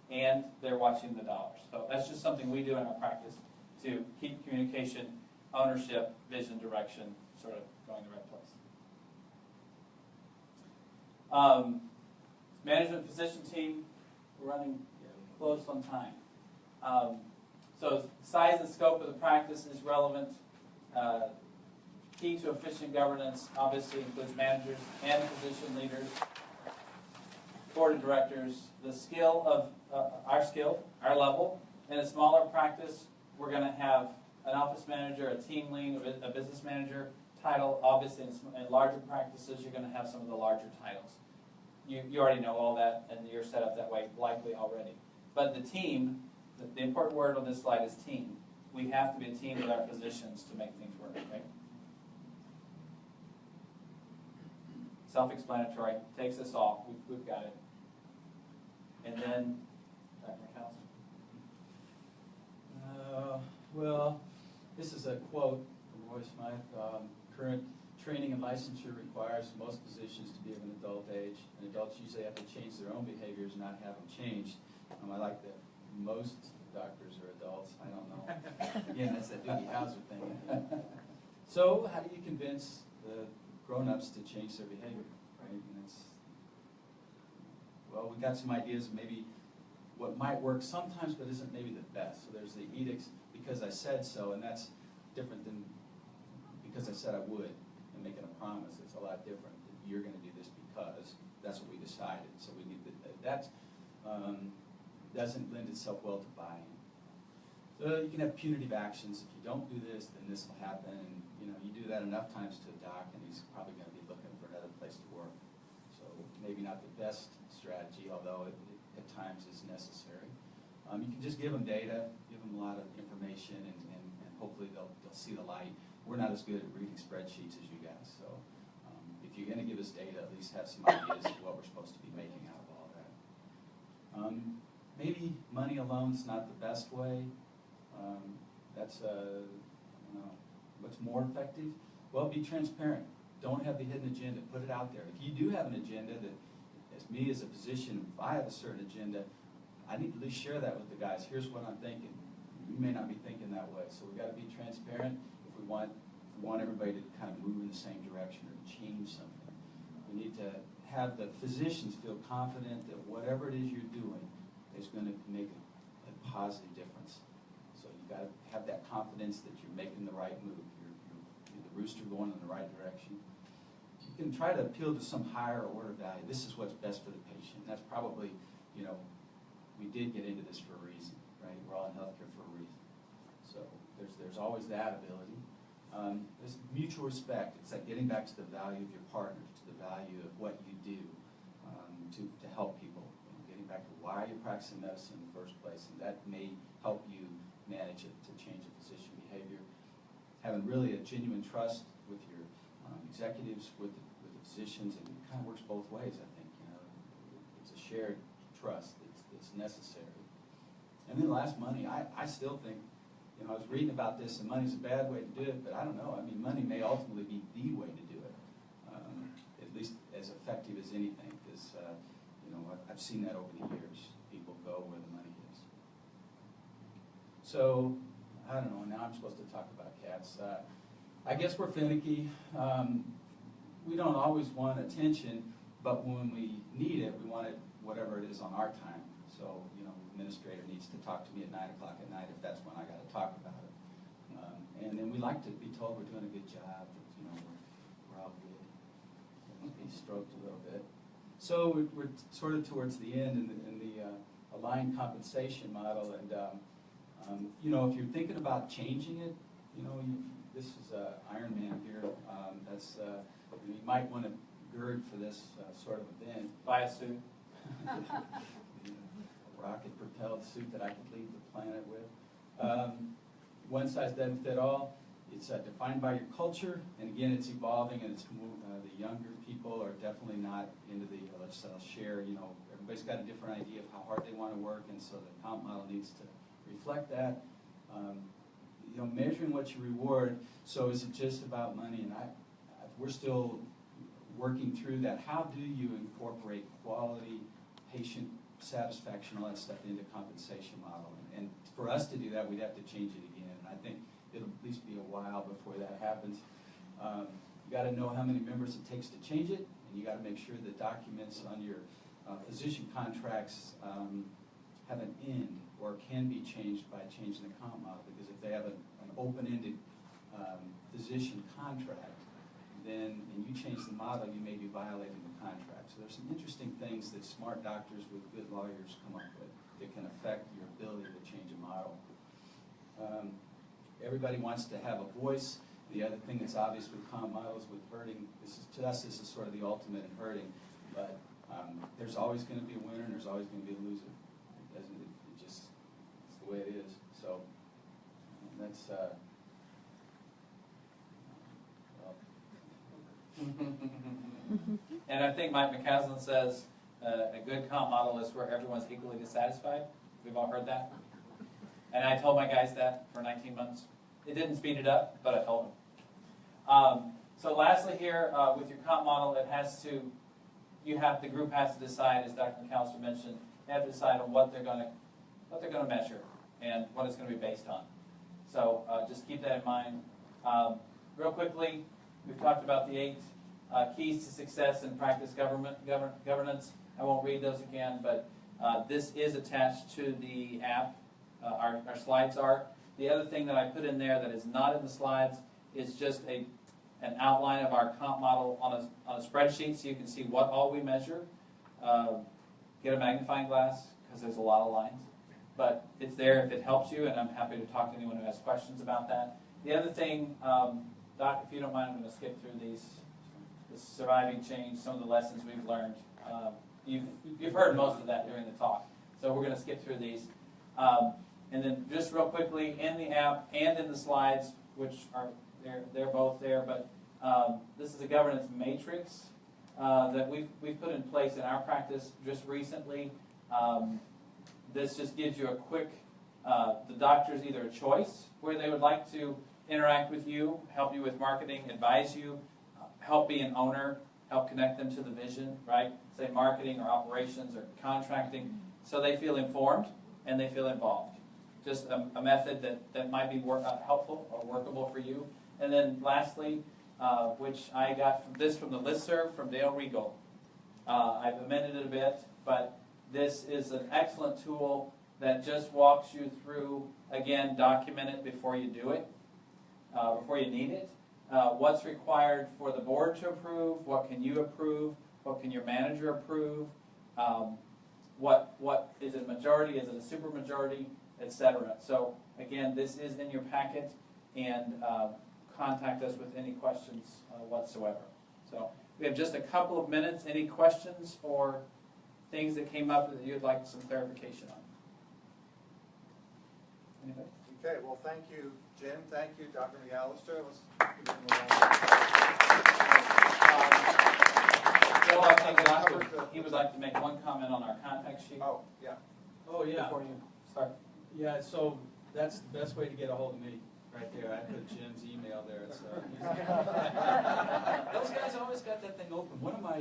Speaker 2: and they're watching the dollars. So that's just something we do in our practice to keep communication, ownership, vision, direction sort of going the right place. Management physician team, we're running close on time. So size and scope of the practice is relevant. Key to efficient governance obviously includes managers and physician leaders, board of directors. The skill of our level. In a smaller practice, we're going to have an office manager, a team lead, a business manager title. Obviously, in larger practices, you're going to have some of the larger titles. You already know all that, and you're set up that way likely already. But the team, the important word on this slide is team. We have to be a team with our physicians to make things work, right? Self-explanatory, takes us all. We've got it. And then, Dr. McAllister.
Speaker 8: Well, this is a quote from Roy Smythe. Current training and licensure requires most physicians to be of an adult age, and adults usually have to change their own behaviors, not have them changed. I like that most doctors are adults. I don't know. Again, that's that Doogie Howser thing. So how do you convince the grown-ups to change their behavior, right? And well, we got some ideas of maybe what might work sometimes, but isn't maybe the best. So there's the edicts, because I said so, and that's different than because I said I would, and making a promise. It's a lot different. You're going to do this because that's what we decided. So we need that doesn't lend itself well to buying. So you can have punitive actions. If you don't do this, then this will happen. And you do that enough times to a doc, and he's probably going to be looking for another place to work. So maybe not the best strategy, although it at times is necessary. You can just give them data, give them a lot of information, and hopefully they'll see the light. We're not as good at reading spreadsheets as you guys, so if you're going to give us data, at least have some ideas of what we're supposed to be making out of all that. Maybe money alone's not the best way. That's I don't know. What's more effective? Well, be transparent. Don't have the hidden agenda. Put it out there. If you do have an agenda that, as me as a physician, if I have a certain agenda, I need to at least share that with the guys. Here's what I'm thinking. You may not be thinking that way, so we've got to be transparent if we want everybody to kind of move in the same direction or change something. We need to have the physicians feel confident that whatever it is you're doing is going to make a positive difference. So you've got to have that confidence that you're making the right move. You're the rooster going in the right direction. You can try to appeal to some higher order value. This is what's best for the patient. That's probably, we did get into this for a reason, right? We're all in healthcare for a reason. So there's always that ability. There's mutual respect. It's like getting back to the value of your partners, to the value of what you do to help people. Getting back to why you're practicing medicine in the first place, and that may help you manage it to change a physician behavior. Having really a genuine trust with your executives, with the physicians, and it kind of works both ways, I think. It's a shared trust that's necessary. And then last, money. I still think, I was reading about this, and money's a bad way to do it, but I don't know. I mean, money may ultimately be the way to do it, at least as effective as anything, because, I've seen that over the years. People go where the money is. So, I don't know, now I'm supposed to talk about cats. I guess we're finicky. We don't always want attention, but when we need it, we want it, whatever it is, on our time. So, administrator needs to talk to me at 9 o'clock at night if that's when I got to talk about it. And then we like to be told we're doing a good job, that, we're all good. Be stroked a little bit. So we're sort of towards the end in the aligned compensation model, and if you're thinking about changing it, this is Iron Man here. You might want to gird for this sort of event.
Speaker 2: Buy a suit.
Speaker 8: Rocket-propelled suit that I could leave the planet with. One size doesn't fit all. It's defined by your culture, and again, it's evolving, and it's the younger people are definitely not into the I'll share. Everybody's got a different idea of how hard they want to work, and so the comp model needs to reflect that. Measuring what you reward. So is it just about money? And we're still working through that. How do you incorporate quality, patient satisfaction, all that stuff into compensation model? And for us to do that, we'd have to change it again. And I think it'll at least be a while before that happens. You got to know how many members it takes to change it, and you got to make sure the documents on your physician contracts have an end or can be changed by changing the comp model. Because if they have an open-ended physician contract, then, and you change the model, you may be violating the contract. So there's some interesting things that smart doctors with good lawyers come up with that can affect your ability to change a model. Everybody wants to have a voice. The other thing that's obvious with comp models with herding, to us this is sort of the ultimate in herding, but there's always going to be a winner and there's always going to be a loser. It just, it's the way it is. So that's,
Speaker 2: And I think Mike McCaslin says a good comp model is where everyone's equally dissatisfied. We've all heard that. And I told my guys that for 19 months. It didn't speed it up, but I told them. So lastly here, with your comp model, it has to, the group has to decide, as Dr. McAllister mentioned, they have to decide on what they're going to measure and what it's going to be based on. So just keep that in mind. Real quickly, we've talked about the 8 keys to success in practice governance. I won't read those again, but this is attached to the app. Our slides are. The other thing that I put in there that is not in the slides is just an outline of our comp model on a spreadsheet so you can see what all we measure. Get a magnifying glass because there's a lot of lines. But it's there if it helps you, and I'm happy to talk to anyone who has questions about that. The other thing, Doc, if you don't mind, I'm going to skip through these. The surviving change, some of the lessons we've learned. You've heard most of that during the talk, so we're going to skip through these. And then just real quickly, in the app and in the slides, which are they're both there, but this is a governance matrix that we've put in place in our practice just recently. This just gives you a quick, the doctors either a choice where they would like to interact with you, help you with marketing, advise you, help be an owner, help connect them to the vision, right? Say marketing or operations or contracting, so they feel informed and they feel involved. Just a method that might be helpful or workable for you. And then lastly, which I got from the listserv from Dale Regal. I've amended it a bit, but this is an excellent tool that just walks you through, again, document it before you do it, before you need it. What's required for the board to approve, what can you approve, what can your manager approve, what is it a majority, is it a supermajority, etc. So again, this is in your packet, and contact us with any questions whatsoever. So we have just a couple of minutes. Any questions or things that came up that you'd like some clarification on? Anybody?
Speaker 1: Okay, well, thank you, Jim. Thank you, Dr. McAllister. Let's give him a round.
Speaker 2: Bill, I think he would like to make one comment on our contact sheet.
Speaker 1: Oh, yeah.
Speaker 8: Oh, yeah.
Speaker 2: Before you start.
Speaker 8: Yeah, so that's the best way to get a hold of me, right there. I put Jim's email there. It's, those guys always got that thing open. One of my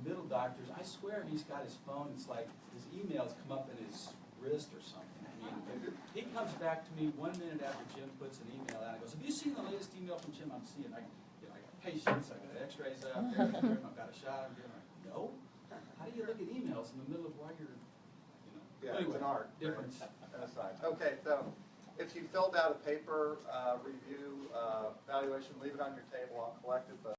Speaker 8: middle doctors, I swear he's got his phone, it's like his emails come up in his wrist or something. I mean, he comes back to me 1 minute after Jim puts an email out and goes, have you seen the latest email from Jim? I'm seeing, I got patients, I got x-rays out there, I've got a shot, I'm doing it. No? How do you look at emails in the middle of while you're,
Speaker 1: Yeah,
Speaker 8: anyway,
Speaker 1: it's an art.
Speaker 8: difference.
Speaker 1: Aside. Okay, so if you filled out a paper review evaluation, leave it on your table. I'll collect it. But